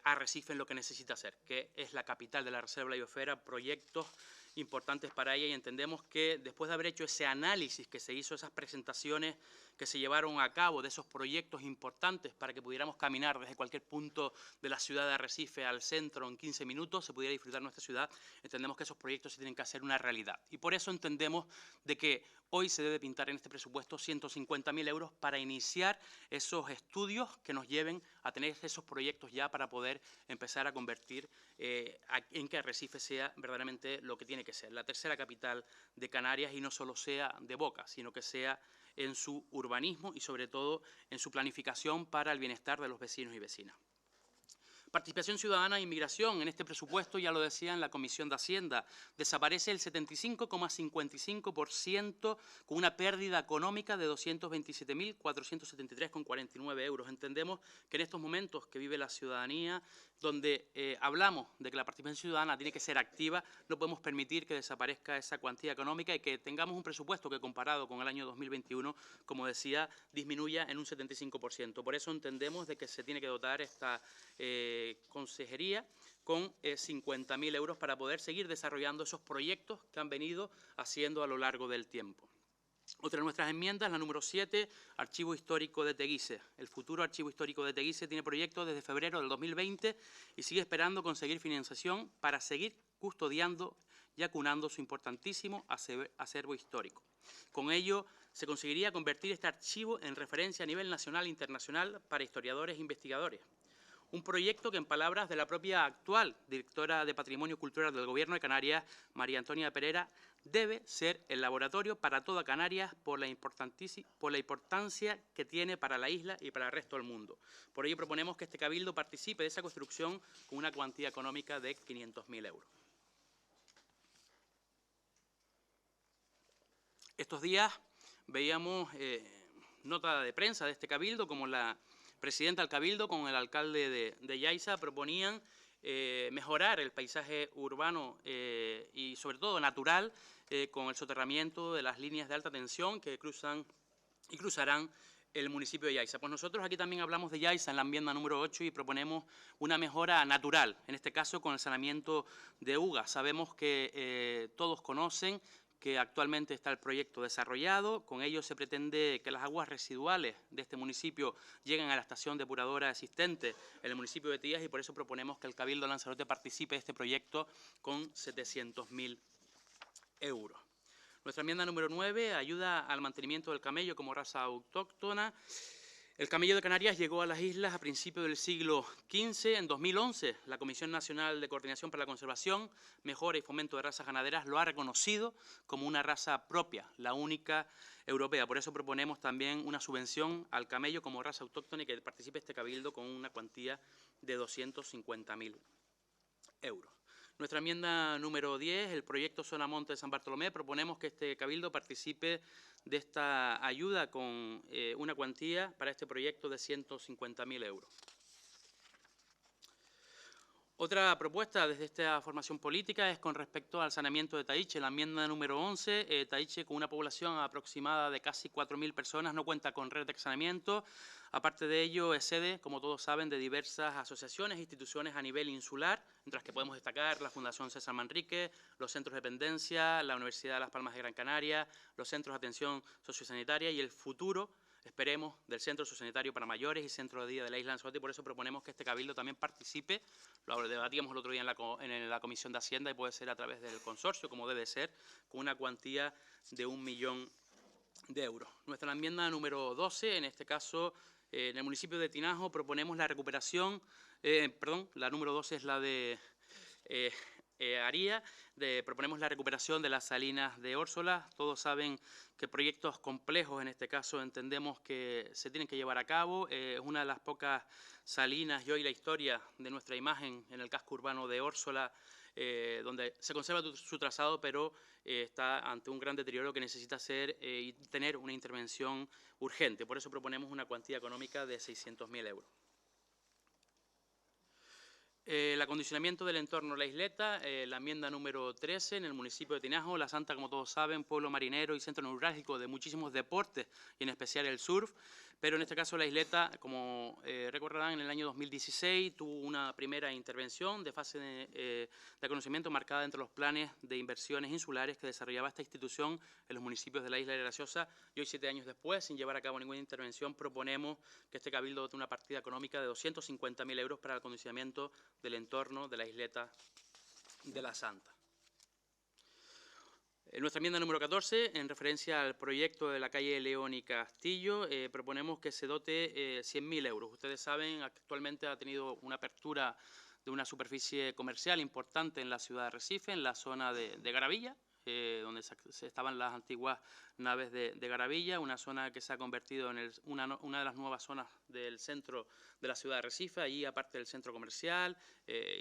Arrecife en lo que necesita hacer, que es la capital de la Reserva de la Biosfera, proyectos importantes para ella, y entendemos que después de haber hecho ese análisis que se hizo, esas presentaciones que se llevaron a cabo de esos proyectos importantes para que pudiéramos caminar desde cualquier punto de la ciudad de Arrecife al centro en 15 minutos, se pudiera disfrutar nuestra ciudad, entendemos que esos proyectos se tienen que hacer una realidad. Y por eso entendemos de que hoy se debe pintar en este presupuesto 150.000 euros para iniciar esos estudios que nos lleven a tener esos proyectos ya para poder empezar a convertir en que Arrecife sea verdaderamente lo que tiene que ser, la tercera capital de Canarias, y no solo sea de boca, sino que sea en su urbanismo y sobre todo en su planificación para el bienestar de los vecinos y vecinas. Participación ciudadana e inmigración. En este presupuesto, ya lo decía en la Comisión de Hacienda, desaparece el 75,55% con una pérdida económica de 227.473,49 euros. Entendemos que en estos momentos que vive la ciudadanía, donde hablamos de que la participación ciudadana tiene que ser activa, no podemos permitir que desaparezca esa cuantía económica y que tengamos un presupuesto que, comparado con el año 2021, como decía, disminuya en un 75%. Por eso entendemos de que se tiene que dotar esta consejería con 50.000 euros para poder seguir desarrollando esos proyectos que han venido haciendo a lo largo del tiempo. Otra de nuestras enmiendas, la número 7, Archivo Histórico de Teguise. El futuro Archivo Histórico de Teguise tiene proyectos desde febrero del 2020 y sigue esperando conseguir financiación para seguir custodiando y acunando su importantísimo acervo histórico. Con ello, se conseguiría convertir este archivo en referencia a nivel nacional e internacional para historiadores e investigadores. Un proyecto que, en palabras de la propia actual directora de Patrimonio Cultural del Gobierno de Canarias, María Antonia Pereira, debe ser el laboratorio para toda Canarias por la importancia que tiene para la isla y para el resto del mundo. Por ello proponemos que este cabildo participe de esa construcción con una cuantía económica de 500.000 euros. Estos días veíamos nota de prensa de este cabildo, como la presidenta del cabildo con el alcalde de Yaiza proponían mejorar el paisaje urbano y sobre todo natural con el soterramiento de las líneas de alta tensión que cruzan y cruzarán el municipio de Yaiza. Pues nosotros aquí también hablamos de Yaiza en la enmienda número 8 y proponemos una mejora natural, en este caso con el saneamiento de Uga. Sabemos que todos conocen que actualmente está el proyecto desarrollado. Con ello se pretende que las aguas residuales de este municipio lleguen a la estación depuradora existente en el municipio de Tías, y por eso proponemos que el Cabildo de Lanzarote participe de este proyecto con 700.000 euros. Nuestra enmienda número 9, ayuda al mantenimiento del camello como raza autóctona. El camello de Canarias llegó a las islas a principios del siglo XV. En 2011, la Comisión Nacional de Coordinación para la Conservación, Mejora y Fomento de Razas Ganaderas lo ha reconocido como una raza propia, la única europea. Por eso proponemos también una subvención al camello como raza autóctona y que participe este cabildo con una cuantía de 250.000 euros. Nuestra enmienda número 10, el proyecto Zona Monte de San Bartolomé, proponemos que este cabildo participe de esta ayuda con una cuantía para este proyecto de 150.000 euros. Otra propuesta desde esta formación política es con respecto al saneamiento de Taiche. La enmienda número 11, Taiche, con una población aproximada de casi 4.000 personas, no cuenta con red de saneamiento. Aparte de ello, es sede, como todos saben, de diversas asociaciones e instituciones a nivel insular, entre las que podemos destacar la Fundación César Manrique, los centros de dependencia, la Universidad de Las Palmas de Gran Canaria, los centros de atención sociosanitaria y el futuro, esperemos, del Centro Sociosanitario para Mayores y Centro de Día de la Isla Lanzarote, y por eso proponemos que este cabildo también participe. Lo debatíamos el otro día en la Comisión de Hacienda y puede ser a través del consorcio, como debe ser, con una cuantía de 1 millón de euros. Nuestra enmienda número 12, en este caso, en el municipio de Tinajo, proponemos la recuperación, la número 12 es la de Aría, proponemos la recuperación de las salinas de Órsola. Todos saben que proyectos complejos, en este caso, entendemos que se tienen que llevar a cabo. Es una de las pocas salinas y hoy la historia de nuestra imagen en el casco urbano de Órsola, donde se conserva su trazado, pero está ante un gran deterioro que necesita ser y tener una intervención urgente. Por eso proponemos una cuantía económica de 600.000 euros. El acondicionamiento del entorno de la isleta, la enmienda número 13, en el municipio de Tinajo, La Santa, como todos saben, pueblo marinero y centro neurálgico de muchísimos deportes, y en especial el surf. Pero en este caso la isleta, como recordarán, en el año 2016 tuvo una primera intervención de fase de conocimiento marcada entre los planes de inversiones insulares que desarrollaba esta institución en los municipios de la isla de Graciosa, y hoy, 7 años después, sin llevar a cabo ninguna intervención, proponemos que este cabildo dote una partida económica de 250.000 euros para el acondicionamiento del entorno de la isleta de la Santa. En nuestra enmienda número 14, en referencia al proyecto de la calle León y Castillo, proponemos que se dote 100.000 euros. Ustedes saben, actualmente ha tenido una apertura de una superficie comercial importante en la ciudad de Arrecife, en la zona de Garavilla, donde estaban las antiguas naves de Garavilla, una zona que se ha convertido en una de las nuevas zonas del centro de la ciudad de Arrecife. Allí, aparte del centro comercial,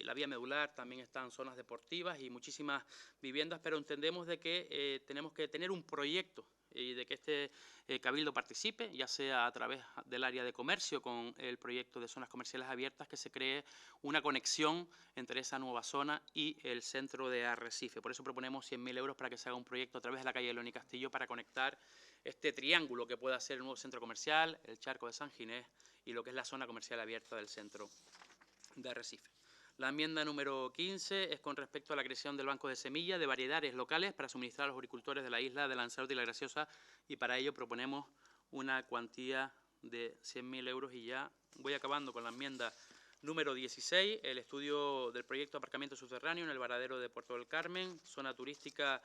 la vía medular, también están zonas deportivas y muchísimas viviendas, pero entendemos de que tenemos que tener un proyecto y de que este cabildo participe, ya sea a través del área de comercio con el proyecto de zonas comerciales abiertas, que se cree una conexión entre esa nueva zona y el centro de Arrecife. Por eso proponemos 100.000 euros para que se haga un proyecto a través de la calle León y Castillo para conectar este triángulo que pueda ser el nuevo centro comercial, el Charco de San Ginés y lo que es la zona comercial abierta del centro de Arrecife. La enmienda número 15 es con respecto a la creación del banco de semillas de variedades locales para suministrar a los agricultores de la isla de Lanzarote y La Graciosa, y para ello proponemos una cuantía de 100.000 euros. Y ya voy acabando con la enmienda número 16, el estudio del proyecto de aparcamiento subterráneo en el varadero de Puerto del Carmen, zona turística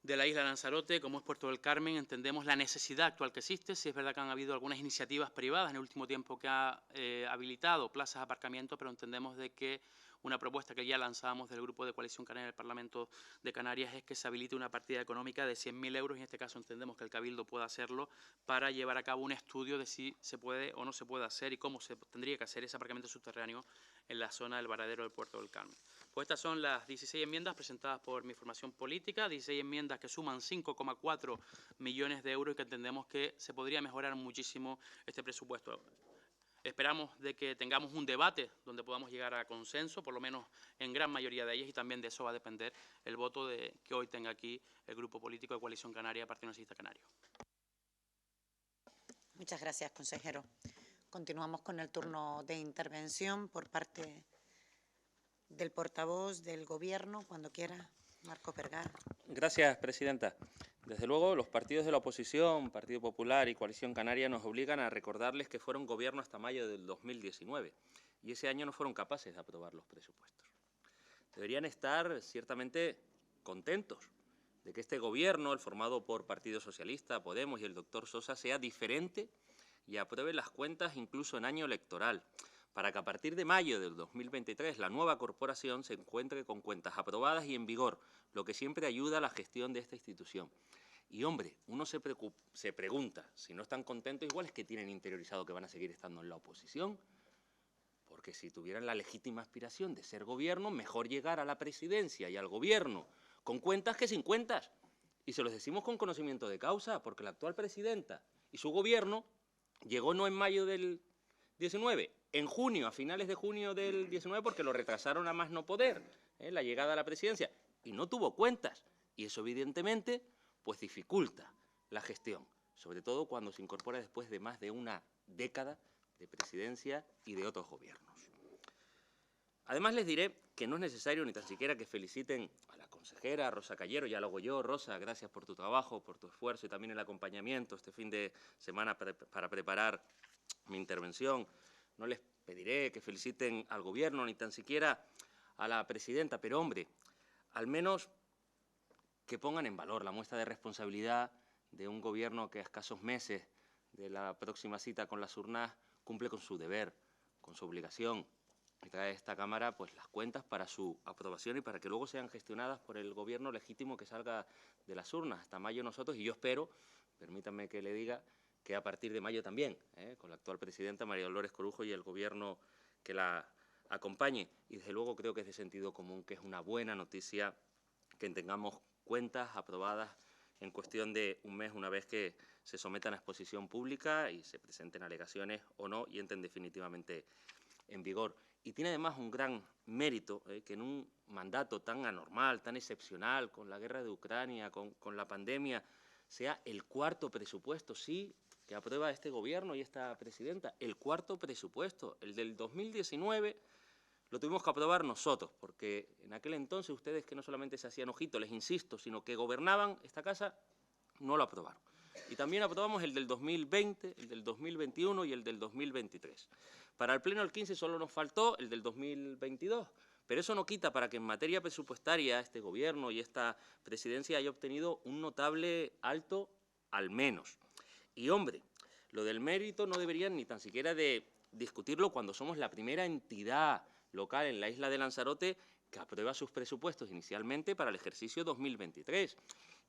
de la isla de Lanzarote. Como es Puerto del Carmen, entendemos la necesidad actual que existe. Sí es verdad que han habido algunas iniciativas privadas en el último tiempo que ha habilitado plazas de aparcamiento, pero entendemos de que una propuesta que ya lanzábamos del Grupo de Coalición Canaria del Parlamento de Canarias es que se habilite una partida económica de 100.000 euros, y en este caso entendemos que el Cabildo pueda hacerlo, para llevar a cabo un estudio de si se puede o no se puede hacer y cómo se tendría que hacer ese aparcamiento subterráneo en la zona del varadero del Puerto del Carmen. Pues estas son las 16 enmiendas presentadas por mi formación política, 16 enmiendas que suman 5,4 millones de euros y que entendemos que se podría mejorar muchísimo este presupuesto. Esperamos de que tengamos un debate donde podamos llegar a consenso, por lo menos en gran mayoría de ellas, y también de eso va a depender el voto que hoy tenga aquí el Grupo Político de Coalición Canaria, Partido Nacionalista Canario. Muchas gracias, consejero. Continuamos con el turno de intervención por parte del portavoz del Gobierno, cuando quiera, Marcos Vergara. Gracias, presidenta. Desde luego, los partidos de la oposición, Partido Popular y Coalición Canaria, nos obligan a recordarles que fueron gobierno hasta mayo del 2019 y ese año no fueron capaces de aprobar los presupuestos. Deberían estar ciertamente contentos de que este gobierno, el formado por Partido Socialista, Podemos y el doctor Sosa, sea diferente y apruebe las cuentas incluso en año electoral, para que a partir de mayo del 2023 la nueva corporación se encuentre con cuentas aprobadas y en vigor, lo que siempre ayuda a la gestión de esta institución. Y, hombre, uno se pregunta, si no están contentos, igual es que tienen interiorizado que van a seguir estando en la oposición, porque si tuvieran la legítima aspiración de ser gobierno, mejor llegar a la presidencia y al gobierno con cuentas que sin cuentas. Y se los decimos con conocimiento de causa, porque la actual presidenta y su gobierno llegó no en mayo del 19, en junio, a finales de junio del 19, porque lo retrasaron a más no poder, la llegada a la presidencia, y no tuvo cuentas. Y eso, evidentemente, pues dificulta la gestión, sobre todo cuando se incorpora después de más de una década de presidencia y de otros gobiernos. Además, les diré que no es necesario ni tan siquiera que feliciten a la consejera Rosa Callero, ya lo hago yo. Rosa, gracias por tu trabajo, por tu esfuerzo y también el acompañamiento este fin de semana para preparar mi intervención. No les pediré que feliciten al Gobierno ni tan siquiera a la presidenta, pero, hombre, al menos que pongan en valor la muestra de responsabilidad de un Gobierno que a escasos meses de la próxima cita con las urnas cumple con su deber, con su obligación, y trae a esta Cámara pues las cuentas para su aprobación y para que luego sean gestionadas por el Gobierno legítimo que salga de las urnas. Hasta mayo nosotros, y yo espero, permítanme que le diga, que a partir de mayo también, con la actual presidenta María Dolores Corujo y el Gobierno que la acompañe. Y desde luego creo que es de sentido común, que es una buena noticia que tengamos cuentas aprobadas en cuestión de un mes, una vez que se sometan a exposición pública y se presenten alegaciones o no y entren definitivamente en vigor. Y tiene además un gran mérito que en un mandato tan anormal, tan excepcional, con la guerra de Ucrania, con la pandemia, sea el cuarto presupuesto, sí, que aprueba este Gobierno y esta presidenta, el cuarto presupuesto, el del 2019, lo tuvimos que aprobar nosotros, porque en aquel entonces ustedes que no solamente se hacían ojitos, les insisto, sino que gobernaban esta casa, no lo aprobaron. Y también aprobamos el del 2020, el del 2021 y el del 2023. Para el Pleno del 15 solo nos faltó el del 2022, pero eso no quita para que en materia presupuestaria este Gobierno y esta presidencia haya obtenido un notable alto al menos. Y, hombre, lo del mérito no deberían ni tan siquiera de discutirlo cuando somos la primera entidad local en la isla de Lanzarote que aprueba sus presupuestos inicialmente para el ejercicio 2023.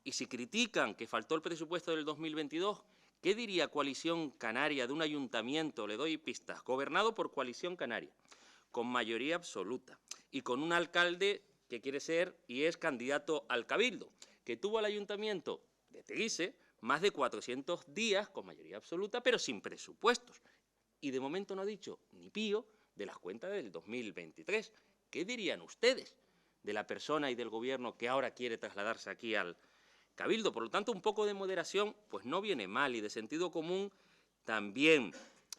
Y si critican que faltó el presupuesto del 2022, ¿qué diría Coalición Canaria de un ayuntamiento, le doy pistas, gobernado por Coalición Canaria, con mayoría absoluta y con un alcalde que quiere ser y es candidato al Cabildo, que tuvo al ayuntamiento de Teguise más de 400 días con mayoría absoluta, pero sin presupuestos? Y de momento no ha dicho ni pío de las cuentas del 2023. ¿Qué dirían ustedes de la persona y del Gobierno que ahora quiere trasladarse aquí al Cabildo? Por lo tanto, un poco de moderación pues no viene mal, y de sentido común también.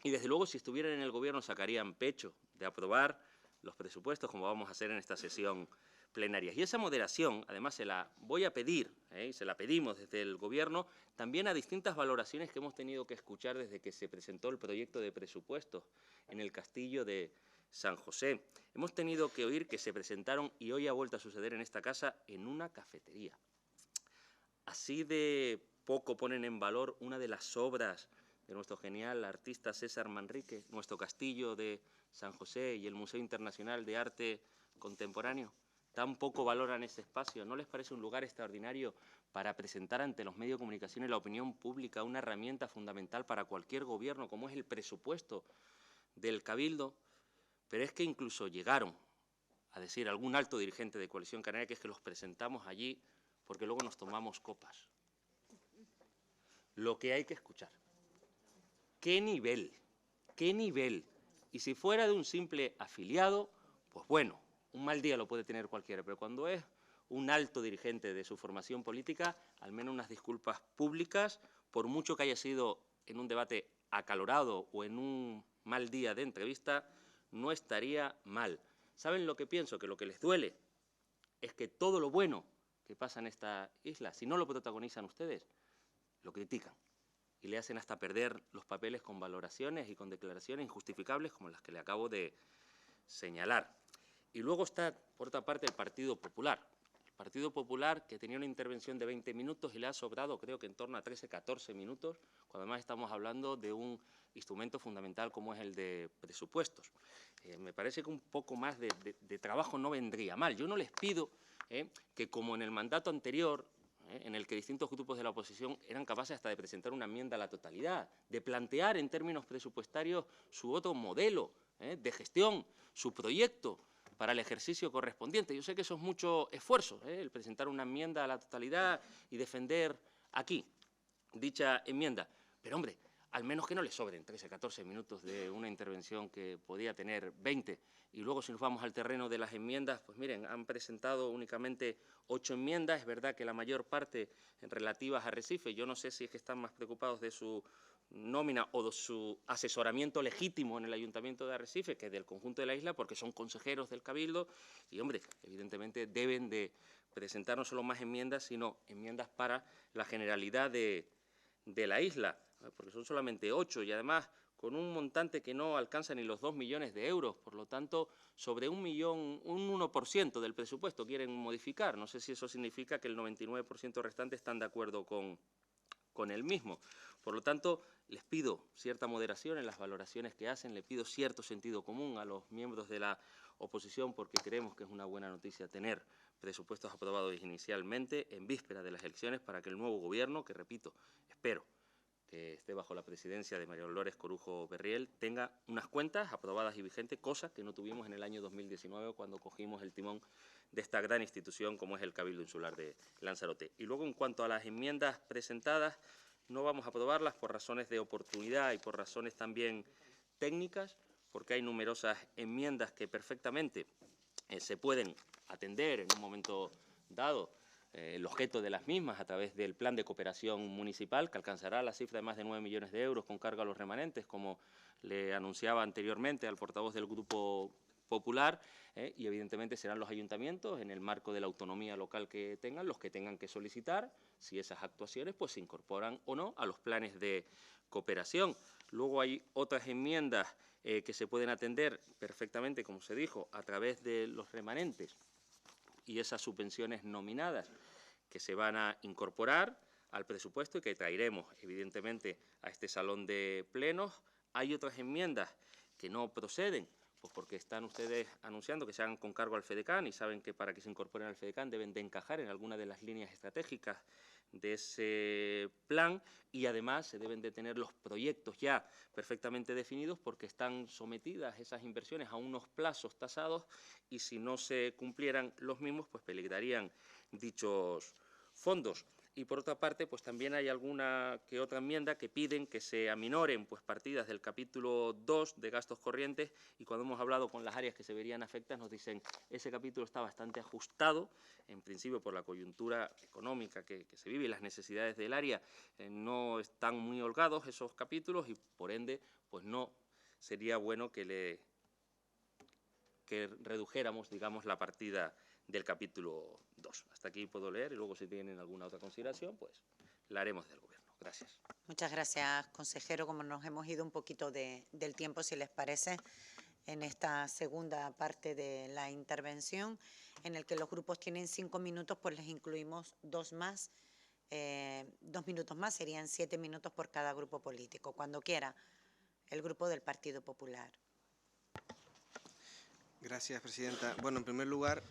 Y desde luego, si estuvieran en el Gobierno, sacarían pecho de aprobar los presupuestos, como vamos a hacer en esta sesión plenaria. Y esa moderación, además, se la voy a pedir, y se la pedimos desde el Gobierno, también a distintas valoraciones que hemos tenido que escuchar desde que se presentó el proyecto de presupuestos en el Castillo de San José. Hemos tenido que oír que se presentaron, y hoy ha vuelto a suceder en esta casa, en una cafetería. Así de poco ponen en valor una de las obras de nuestro genial artista César Manrique, nuestro Castillo de San José y el Museo Internacional de Arte Contemporáneo. Tan poco valoran ese espacio. ¿No les parece un lugar extraordinario para presentar ante los medios de comunicación y la opinión pública una herramienta fundamental para cualquier gobierno, como es el presupuesto del Cabildo? Pero es que incluso llegaron a decir algún alto dirigente de Coalición Canaria que es que los presentamos allí porque luego nos tomamos copas. Lo que hay que escuchar. ¿Qué nivel? ¿Qué nivel? Y si fuera de un simple afiliado, pues bueno, un mal día lo puede tener cualquiera, pero cuando es un alto dirigente de su formación política, al menos unas disculpas públicas, por mucho que haya sido en un debate acalorado o en un mal día de entrevista, no estaría mal. ¿Saben lo que pienso? Que lo que les duele es que todo lo bueno que pasa en esta isla, si no lo protagonizan ustedes, lo critican y le hacen hasta perder los papeles con valoraciones y con declaraciones injustificables como las que le acabo de señalar. Y luego está, por otra parte, el Partido Popular. El Partido Popular, que tenía una intervención de 20 minutos y le ha sobrado, creo que en torno a 13, 14 minutos, cuando además estamos hablando de un instrumento fundamental como es el de presupuestos. Me parece que un poco más de trabajo no vendría mal. Yo no les pido que, como en el mandato anterior, en el que distintos grupos de la oposición eran capaces hasta de presentar una enmienda a la totalidad, de plantear en términos presupuestarios su otro modelo de gestión, su proyecto para el ejercicio correspondiente. Yo sé que eso es mucho esfuerzo, el presentar una enmienda a la totalidad y defender aquí dicha enmienda. Pero, hombre, al menos que no le sobren 13, 14 minutos de una intervención que podía tener 20. Y luego, si nos vamos al terreno de las enmiendas, pues miren, han presentado únicamente 8 enmiendas. Es verdad que la mayor parte relativas a Arrecife. Yo no sé si es que están más preocupados de su nómina o de su asesoramiento legítimo en el Ayuntamiento de Arrecife que del conjunto de la isla, porque son consejeros del Cabildo y, hombre, evidentemente deben de presentar no solo más enmiendas, sino enmiendas para la generalidad de la isla, porque son solamente 8 y además con un montante que no alcanza ni los 2 millones de euros. Por lo tanto, sobre un 1% del presupuesto quieren modificar. No sé si eso significa que el 99% restante están de acuerdo con el mismo. Por lo tanto, les pido cierta moderación en las valoraciones que hacen, les pido cierto sentido común a los miembros de la oposición, porque creemos que es una buena noticia tener presupuestos aprobados inicialmente en víspera de las elecciones para que el nuevo Gobierno, que repito, espero que esté bajo la presidencia de María Dolores Corujo Berriel, tenga unas cuentas aprobadas y vigentes, cosa que no tuvimos en el año 2019 cuando cogimos el timón de esta gran institución como es el Cabildo Insular de Lanzarote. Y luego, en cuanto a las enmiendas presentadas, no vamos a aprobarlas por razones de oportunidad y por razones también técnicas, porque hay numerosas enmiendas que perfectamente se pueden atender en un momento dado el objeto de las mismas a través del plan de cooperación municipal, que alcanzará la cifra de más de 9 millones de euros con cargo a los remanentes, como le anunciaba anteriormente al portavoz del Grupo Popular, y evidentemente serán los ayuntamientos, en el marco de la autonomía local que tengan, los que tengan que solicitar si esas actuaciones pues, se incorporan o no a los planes de cooperación. Luego hay otras enmiendas que se pueden atender perfectamente, como se dijo, a través de los remanentes y esas subvenciones nominadas que se van a incorporar al presupuesto y que traeremos, evidentemente, a este salón de plenos. Hay otras enmiendas que no proceden, pues porque están ustedes anunciando que se hagan con cargo al FEDECAN y saben que para que se incorporen al FEDECAN deben de encajar en alguna de las líneas estratégicas de ese plan y además se deben de tener los proyectos ya perfectamente definidos porque están sometidas esas inversiones a unos plazos tasados y si no se cumplieran los mismos pues peligrarían dichos fondos. Y por otra parte, pues también hay alguna que otra enmienda que piden que se aminoren pues, partidas del capítulo 2 de gastos corrientes y cuando hemos hablado con las áreas que se verían afectadas nos dicen ese capítulo está bastante ajustado, en principio por la coyuntura económica que se vive y las necesidades del área no están muy holgados esos capítulos y por ende pues no sería bueno que redujéramos, digamos, la partida del capítulo 2. Hasta aquí puedo leer y luego si tienen alguna otra consideración, pues la haremos del Gobierno. Gracias. Muchas gracias, consejero. Como nos hemos ido un poquito del tiempo, si les parece, en esta segunda parte de la intervención, en el que los grupos tienen 5 minutos, pues les incluimos 2 más, 2 minutos más, serían 7 minutos por cada grupo político. Cuando quiera, el Grupo del Partido Popular. Gracias, presidenta. Bueno, en primer lugar,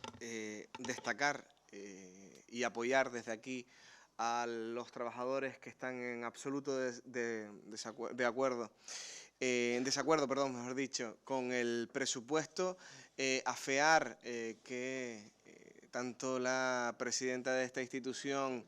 destacar y apoyar desde aquí a los trabajadores que están en absoluto desacuerdo, mejor dicho, con el presupuesto, afear que tanto la presidenta de esta institución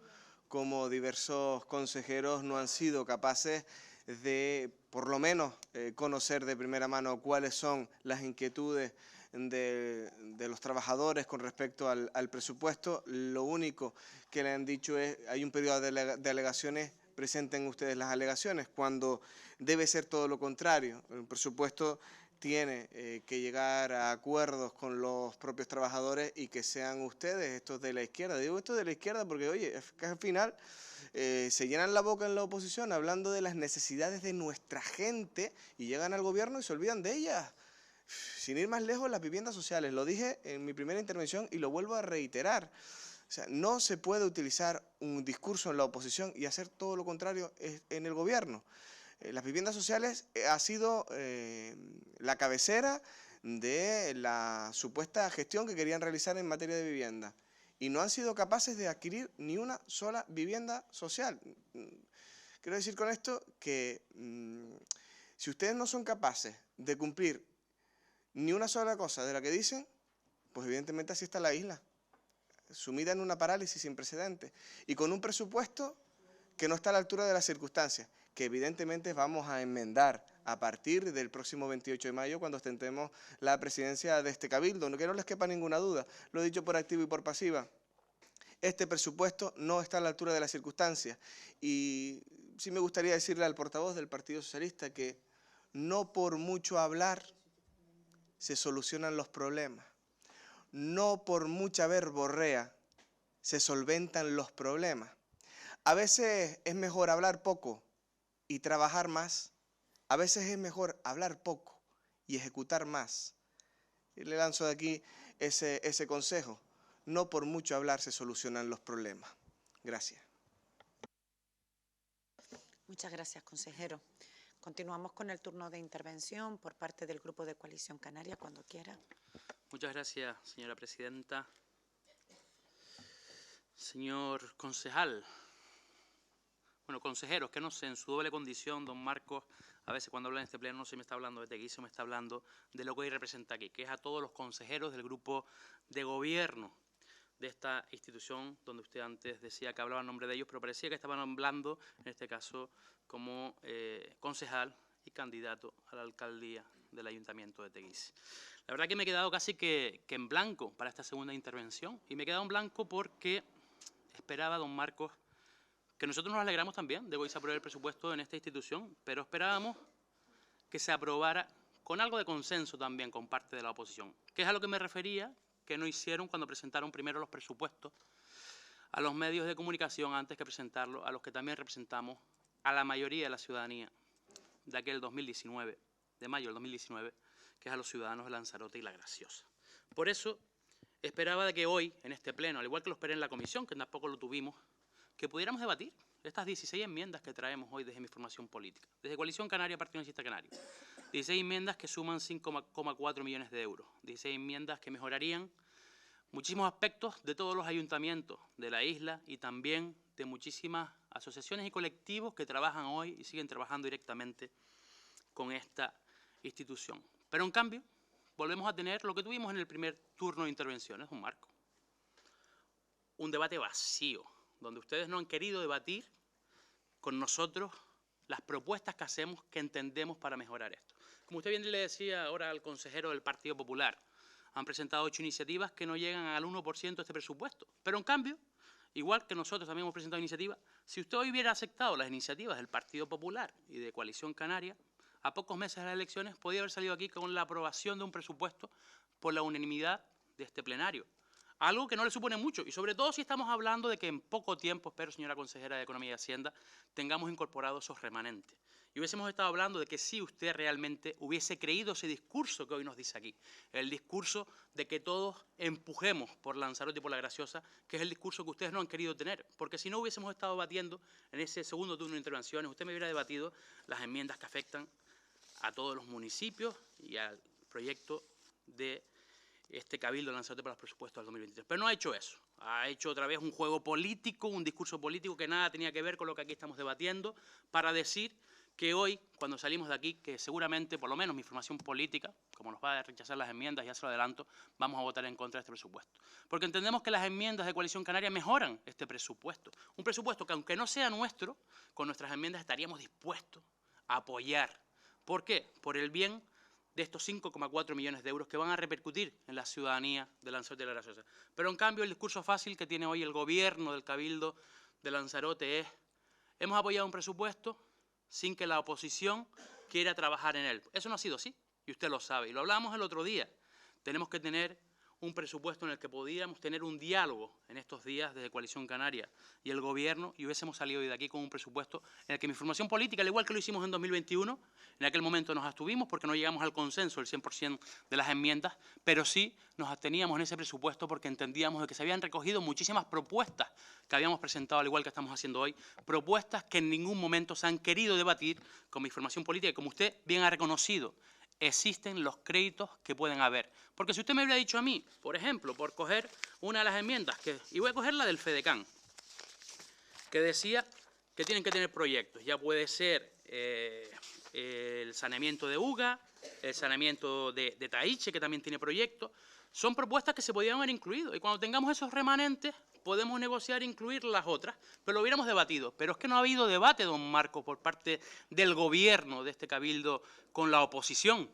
como diversos consejeros no han sido capaces de, por lo menos, conocer de primera mano cuáles son las inquietudes de los trabajadores con respecto al presupuesto. Lo único que le han dicho es, hay un periodo de alegaciones, presenten ustedes las alegaciones, cuando debe ser todo lo contrario. El presupuesto tiene que llegar a acuerdos con los propios trabajadores y que sean ustedes, estos de la izquierda. Digo esto de la izquierda porque, oye, es que al final se llenan la boca en la oposición hablando de las necesidades de nuestra gente y llegan al gobierno y se olvidan de ellas. Sin ir más lejos, las viviendas sociales, lo dije en mi primera intervención y lo vuelvo a reiterar. O sea, no se puede utilizar un discurso en la oposición y hacer todo lo contrario en el gobierno. Las viviendas sociales ha sido la cabecera de la supuesta gestión que querían realizar en materia de vivienda y no han sido capaces de adquirir ni una sola vivienda social. Quiero decir con esto que si ustedes no son capaces de cumplir ni una sola cosa de la que dicen, pues evidentemente así está la isla, sumida en una parálisis sin precedentes y con un presupuesto que no está a la altura de las circunstancias, que evidentemente vamos a enmendar a partir del próximo 28 de mayo cuando ostentemos la presidencia de este cabildo. No que no les quepa ninguna duda, lo he dicho por activa y por pasiva. Este presupuesto no está a la altura de las circunstancias y sí me gustaría decirle al portavoz del Partido Socialista que no por mucho hablar se solucionan los problemas. No por mucha verborrea se solventan los problemas. A veces es mejor hablar poco y trabajar más. A veces es mejor hablar poco y ejecutar más. Y le lanzo de aquí ese consejo. No por mucho hablar se solucionan los problemas. Gracias. Muchas gracias, consejero. Continuamos con el turno de intervención por parte del Grupo de Coalición Canaria, cuando quiera. Muchas gracias, señora presidenta. Señor concejal, bueno, consejeros, que no sé, en su doble condición, don Marcos, a veces cuando habla en este pleno no se me está hablando de Teguise, me está hablando de lo que hoy representa aquí, que es a todos los consejeros del grupo de gobierno de esta institución, donde usted antes decía que hablaba en nombre de ellos, pero parecía que estaban hablando, en este caso, como concejal y candidato a la alcaldía del Ayuntamiento de Teguise. La verdad que me he quedado casi que en blanco para esta segunda intervención, y me he quedado en blanco porque esperaba, don Marcos, que nosotros nos alegramos también de que hoy se apruebe el presupuesto en esta institución, pero esperábamos que se aprobara con algo de consenso también con parte de la oposición, que es a lo que me refería, que no hicieron cuando presentaron primero los presupuestos a los medios de comunicación antes que presentarlo a los que también representamos a la mayoría de la ciudadanía de aquel 2019, de mayo del 2019, que es a los ciudadanos de Lanzarote y La Graciosa. Por eso esperaba de que hoy, en este pleno, al igual que lo esperé en la comisión, que tampoco lo tuvimos, que pudiéramos debatir estas 16 enmiendas que traemos hoy desde mi formación política, desde Coalición Canaria, Partido Socialista Canario. 16 enmiendas que suman 5,4 millones de euros, 16 enmiendas que mejorarían muchísimos aspectos de todos los ayuntamientos de la isla y también de muchísimas asociaciones y colectivos que trabajan hoy y siguen trabajando directamente con esta institución. Pero en cambio, volvemos a tener lo que tuvimos en el primer turno de intervenciones, un marco. Un debate vacío, donde ustedes no han querido debatir con nosotros las propuestas que hacemos, que entendemos para mejorar esto. Como usted bien le decía ahora al consejero del Partido Popular, han presentado 8 iniciativas que no llegan al 1% de este presupuesto. Pero en cambio, igual que nosotros también hemos presentado iniciativas, si usted hoy hubiera aceptado las iniciativas del Partido Popular y de Coalición Canaria, a pocos meses de las elecciones podía haber salido aquí con la aprobación de un presupuesto por la unanimidad de este plenario. Algo que no le supone mucho, y sobre todo si estamos hablando de que en poco tiempo, espero, señora consejera de Economía y Hacienda, tengamos incorporados esos remanentes. Y hubiésemos estado hablando de que si usted realmente hubiese creído ese discurso que hoy nos dice aquí, el discurso de que todos empujemos por Lanzarote y por La Graciosa, que es el discurso que ustedes no han querido tener, porque si no hubiésemos estado debatiendo en ese segundo turno de intervenciones, usted me hubiera debatido las enmiendas que afectan a todos los municipios y al proyecto de este Cabildo de Lanzarote para los presupuestos del 2023. Pero no ha hecho eso. Ha hecho otra vez un juego político, un discurso político que nada tenía que ver con lo que aquí estamos debatiendo, para decir que hoy, cuando salimos de aquí, que seguramente, por lo menos mi formación política, como nos va a rechazar las enmiendas, ya se lo adelanto, vamos a votar en contra de este presupuesto. Porque entendemos que las enmiendas de Coalición Canaria mejoran este presupuesto. Un presupuesto que, aunque no sea nuestro, con nuestras enmiendas estaríamos dispuestos a apoyar. ¿Por qué? Por el bien de estos 5,4 millones de euros que van a repercutir en la ciudadanía de Lanzarote y La Graciosa. Pero en cambio el discurso fácil que tiene hoy el gobierno del Cabildo de Lanzarote es: hemos apoyado un presupuesto sin que la oposición quiera trabajar en él. Eso no ha sido así, y usted lo sabe, y lo hablábamos el otro día. Tenemos que tener un presupuesto en el que podíamos tener un diálogo en estos días desde Coalición Canaria y el Gobierno, y hubiésemos salido hoy de aquí con un presupuesto en el que mi formación política, al igual que lo hicimos en 2021, en aquel momento nos abstuvimos porque no llegamos al consenso del 100% de las enmiendas, pero sí nos absteníamos en ese presupuesto porque entendíamos de que se habían recogido muchísimas propuestas que habíamos presentado, al igual que estamos haciendo hoy, propuestas que en ningún momento se han querido debatir con mi formación política, y como usted bien ha reconocido, existen los créditos que pueden haber. Porque si usted me hubiera dicho a mí, por ejemplo, por coger una de las enmiendas, y voy a coger la del FEDECAN, que decía que tienen que tener proyectos, ya puede ser el saneamiento de Uga, el saneamiento de Taiche, que también tiene proyectos, son propuestas que se podían haber incluido, y cuando tengamos esos remanentes podemos negociar e incluir las otras, pero lo hubiéramos debatido. Pero es que no ha habido debate, don Marco, por parte del Gobierno de este Cabildo con la oposición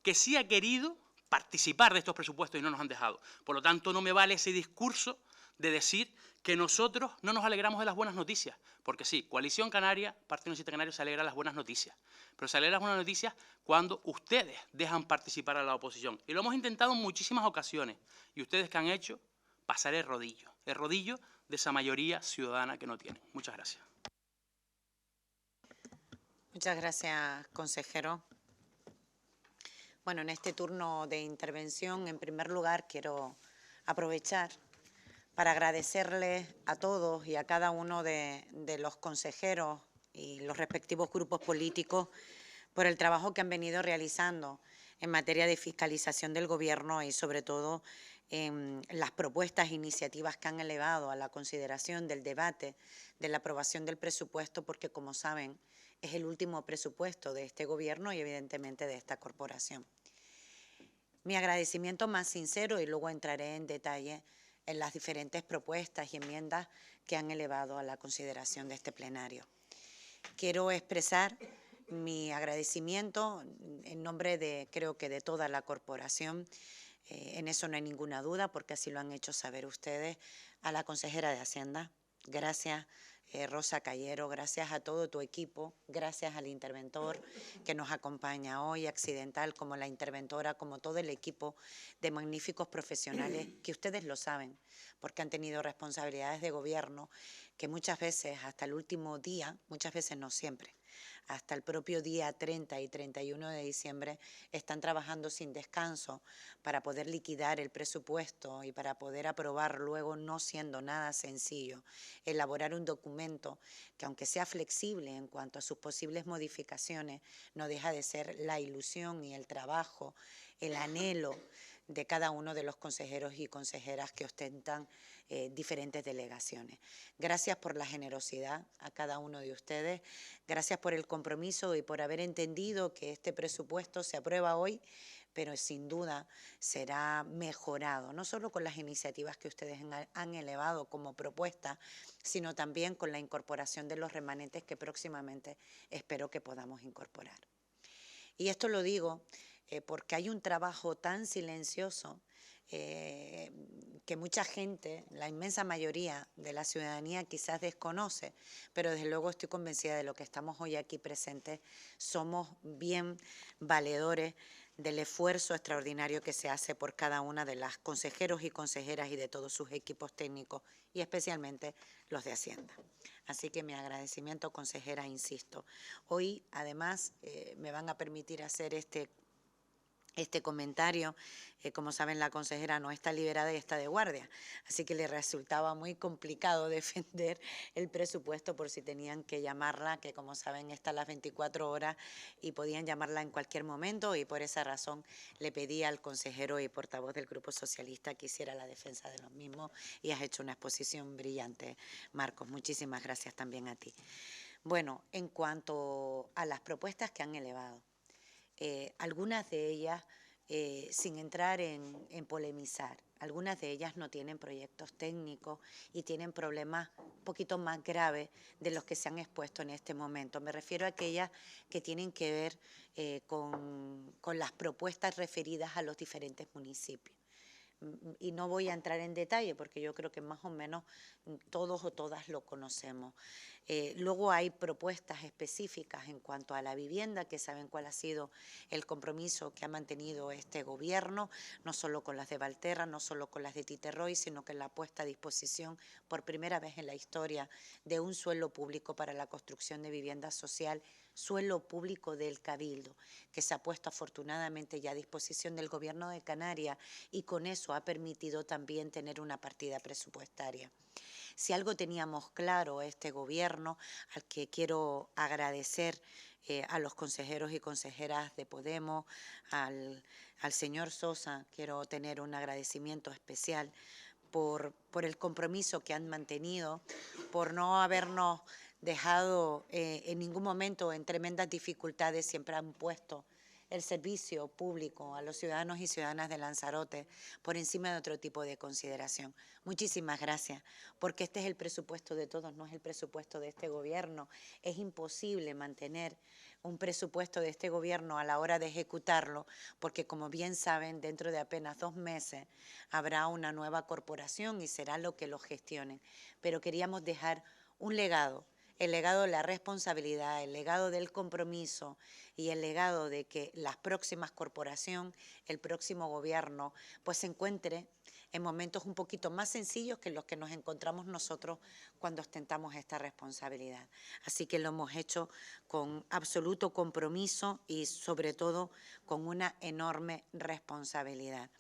que sí ha querido participar de estos presupuestos y no nos han dejado. Por lo tanto, no me vale ese discurso de decir que nosotros no nos alegramos de las buenas noticias, porque sí, Coalición Canaria, Partido Socialista Canario, se alegra de las buenas noticias, pero se alegra de las buenas noticias cuando ustedes dejan participar a la oposición. Y lo hemos intentado en muchísimas ocasiones, y ustedes, ¿qué han hecho? Pasar el rodillo de esa mayoría ciudadana que no tienen. Muchas gracias. Muchas gracias, consejero. Bueno, en este turno de intervención, en primer lugar, quiero aprovechar para agradecerles a todos y a cada uno de los consejeros y los respectivos grupos políticos por el trabajo que han venido realizando en materia de fiscalización del Gobierno y, sobre todo, en las propuestas e iniciativas que han elevado a la consideración del debate de la aprobación del presupuesto, porque, como saben, es el último presupuesto de este Gobierno y, evidentemente, de esta corporación. Mi agradecimiento más sincero, y luego entraré en detalle en las diferentes propuestas y enmiendas que han elevado a la consideración de este plenario. Quiero expresar mi agradecimiento en nombre de, creo que de toda la corporación, en eso no hay ninguna duda, porque así lo han hecho saber ustedes, a la consejera de Hacienda, gracias Rosa Cayero, gracias a todo tu equipo, gracias al interventor que nos acompaña hoy, Accidental, como la interventora, como todo el equipo de magníficos profesionales que ustedes lo saben, porque han tenido responsabilidades de gobierno que muchas veces, hasta el último día, muchas veces no siempre, hasta el propio día 30 y 31 de diciembre, están trabajando sin descanso para poder liquidar el presupuesto y para poder aprobar luego, no siendo nada sencillo, elaborar un documento que, aunque sea flexible en cuanto a sus posibles modificaciones, no deja de ser la ilusión y el trabajo, el anhelo de cada uno de los consejeros y consejeras que ostentan diferentes delegaciones. Gracias por la generosidad a cada uno de ustedes, gracias por el compromiso y por haber entendido que este presupuesto se aprueba hoy, pero sin duda será mejorado, no solo con las iniciativas que ustedes han elevado como propuesta, sino también con la incorporación de los remanentes que próximamente espero que podamos incorporar. Y esto lo digo porque hay un trabajo tan silencioso que mucha gente, la inmensa mayoría de la ciudadanía quizás desconoce, pero desde luego estoy convencida de lo que estamos hoy aquí presentes, somos bien valedores del esfuerzo extraordinario que se hace por cada una de las consejeros y consejeras y de todos sus equipos técnicos y especialmente los de Hacienda. Así que mi agradecimiento, consejera, insisto. Hoy, además, me van a permitir hacer este comentario. Como saben, la consejera no está liberada y está de guardia, así que le resultaba muy complicado defender el presupuesto por si tenían que llamarla, que como saben está a las 24 horas y podían llamarla en cualquier momento, y por esa razón le pedí al consejero y portavoz del Grupo Socialista que hiciera la defensa de los mismos, y has hecho una exposición brillante, Marcos. Muchísimas gracias también a ti. Bueno, en cuanto a las propuestas que han elevado, algunas de ellas, sin entrar en polemizar, algunas de ellas no tienen proyectos técnicos y tienen problemas un poquito más graves de los que se han expuesto en este momento. Me refiero a aquellas que tienen que ver con las propuestas referidas a los diferentes municipios. Y no voy a entrar en detalle porque yo creo que más o menos todos o todas lo conocemos. Luego hay propuestas específicas en cuanto a la vivienda, que saben cuál ha sido el compromiso que ha mantenido este gobierno, no solo con las de Valterra, no solo con las de Titerroy, sino que la puesta a disposición por primera vez en la historia de un suelo público para la construcción de vivienda social, suelo público del Cabildo, que se ha puesto afortunadamente ya a disposición del Gobierno de Canarias, y con eso ha permitido también tener una partida presupuestaria. Si algo teníamos claro este gobierno, al que quiero agradecer a los consejeros y consejeras de Podemos, al señor Sosa, quiero tener un agradecimiento especial por el compromiso que han mantenido, por no habernos dejado en ningún momento en tremendas dificultades, siempre han puesto el servicio público a los ciudadanos y ciudadanas de Lanzarote por encima de otro tipo de consideración. Muchísimas gracias, porque este es el presupuesto de todos, no es el presupuesto de este gobierno. Es imposible mantener un presupuesto de este gobierno a la hora de ejecutarlo, porque como bien saben, dentro de apenas 2 meses habrá una nueva corporación y será lo que lo gestionen. Pero queríamos dejar un legado, el legado de la responsabilidad, el legado del compromiso y el legado de que la próxima corporación, el próximo gobierno, pues se encuentre en momentos un poquito más sencillos que los que nos encontramos nosotros cuando ostentamos esta responsabilidad. Así que lo hemos hecho con absoluto compromiso y sobre todo con una enorme responsabilidad.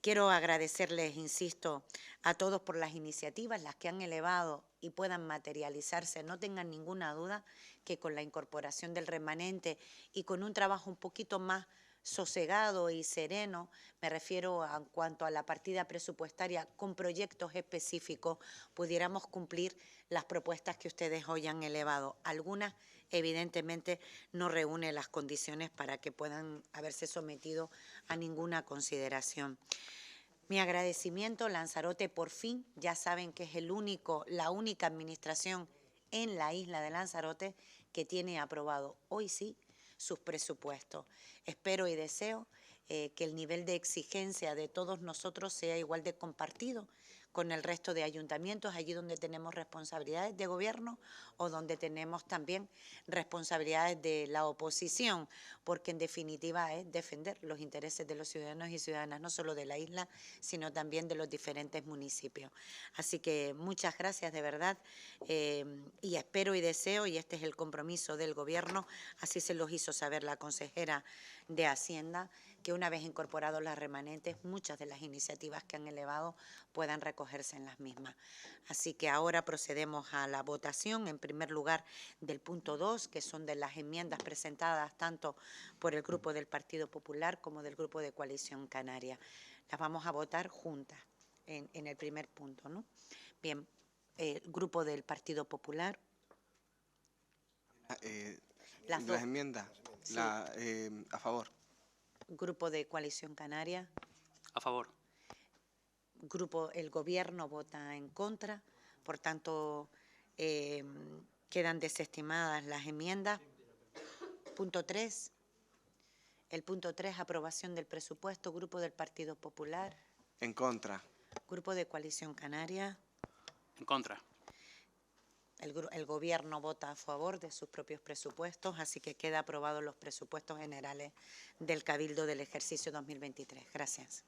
Quiero agradecerles, insisto, a todos por las iniciativas, las que han elevado y puedan materializarse. No tengan ninguna duda que con la incorporación del remanente y con un trabajo un poquito más sosegado y sereno, me refiero en cuanto a la partida presupuestaria, con proyectos específicos, pudiéramos cumplir las propuestas que ustedes hoy han elevado. Algunas, evidentemente, no reúnen las condiciones para que puedan haberse sometido a ninguna consideración. Mi agradecimiento, Lanzarote por fin, ya saben que es la única administración en la isla de Lanzarote que tiene aprobado hoy sí sus presupuestos. Espero y deseo que el nivel de exigencia de todos nosotros sea igual de compartido con el resto de ayuntamientos, allí donde tenemos responsabilidades de gobierno o donde tenemos también responsabilidades de la oposición, porque en definitiva es defender los intereses de los ciudadanos y ciudadanas, no solo de la isla, sino también de los diferentes municipios. Así que muchas gracias de verdad y espero y deseo, y este es el compromiso del gobierno, así se los hizo saber la consejera de Hacienda, que una vez incorporados las remanentes, muchas de las iniciativas que han elevado puedan recogerse en las mismas. Así que ahora procedemos a la votación, en primer lugar del punto 2, que son de las enmiendas presentadas tanto por el Grupo del Partido Popular como del Grupo de Coalición Canaria. Las vamos a votar juntas en el primer punto, ¿no? Bien, el Grupo del Partido Popular. Las dos. Las enmiendas, Sí. a favor. Grupo de Coalición Canaria. A favor. El Gobierno vota en contra, por tanto quedan desestimadas las enmiendas. Punto 3. El punto 3, aprobación del presupuesto. Grupo del Partido Popular. En contra. Grupo de Coalición Canaria. En contra. El Gobierno vota a favor de sus propios presupuestos, así que queda aprobados los presupuestos generales del Cabildo del ejercicio 2023. Gracias.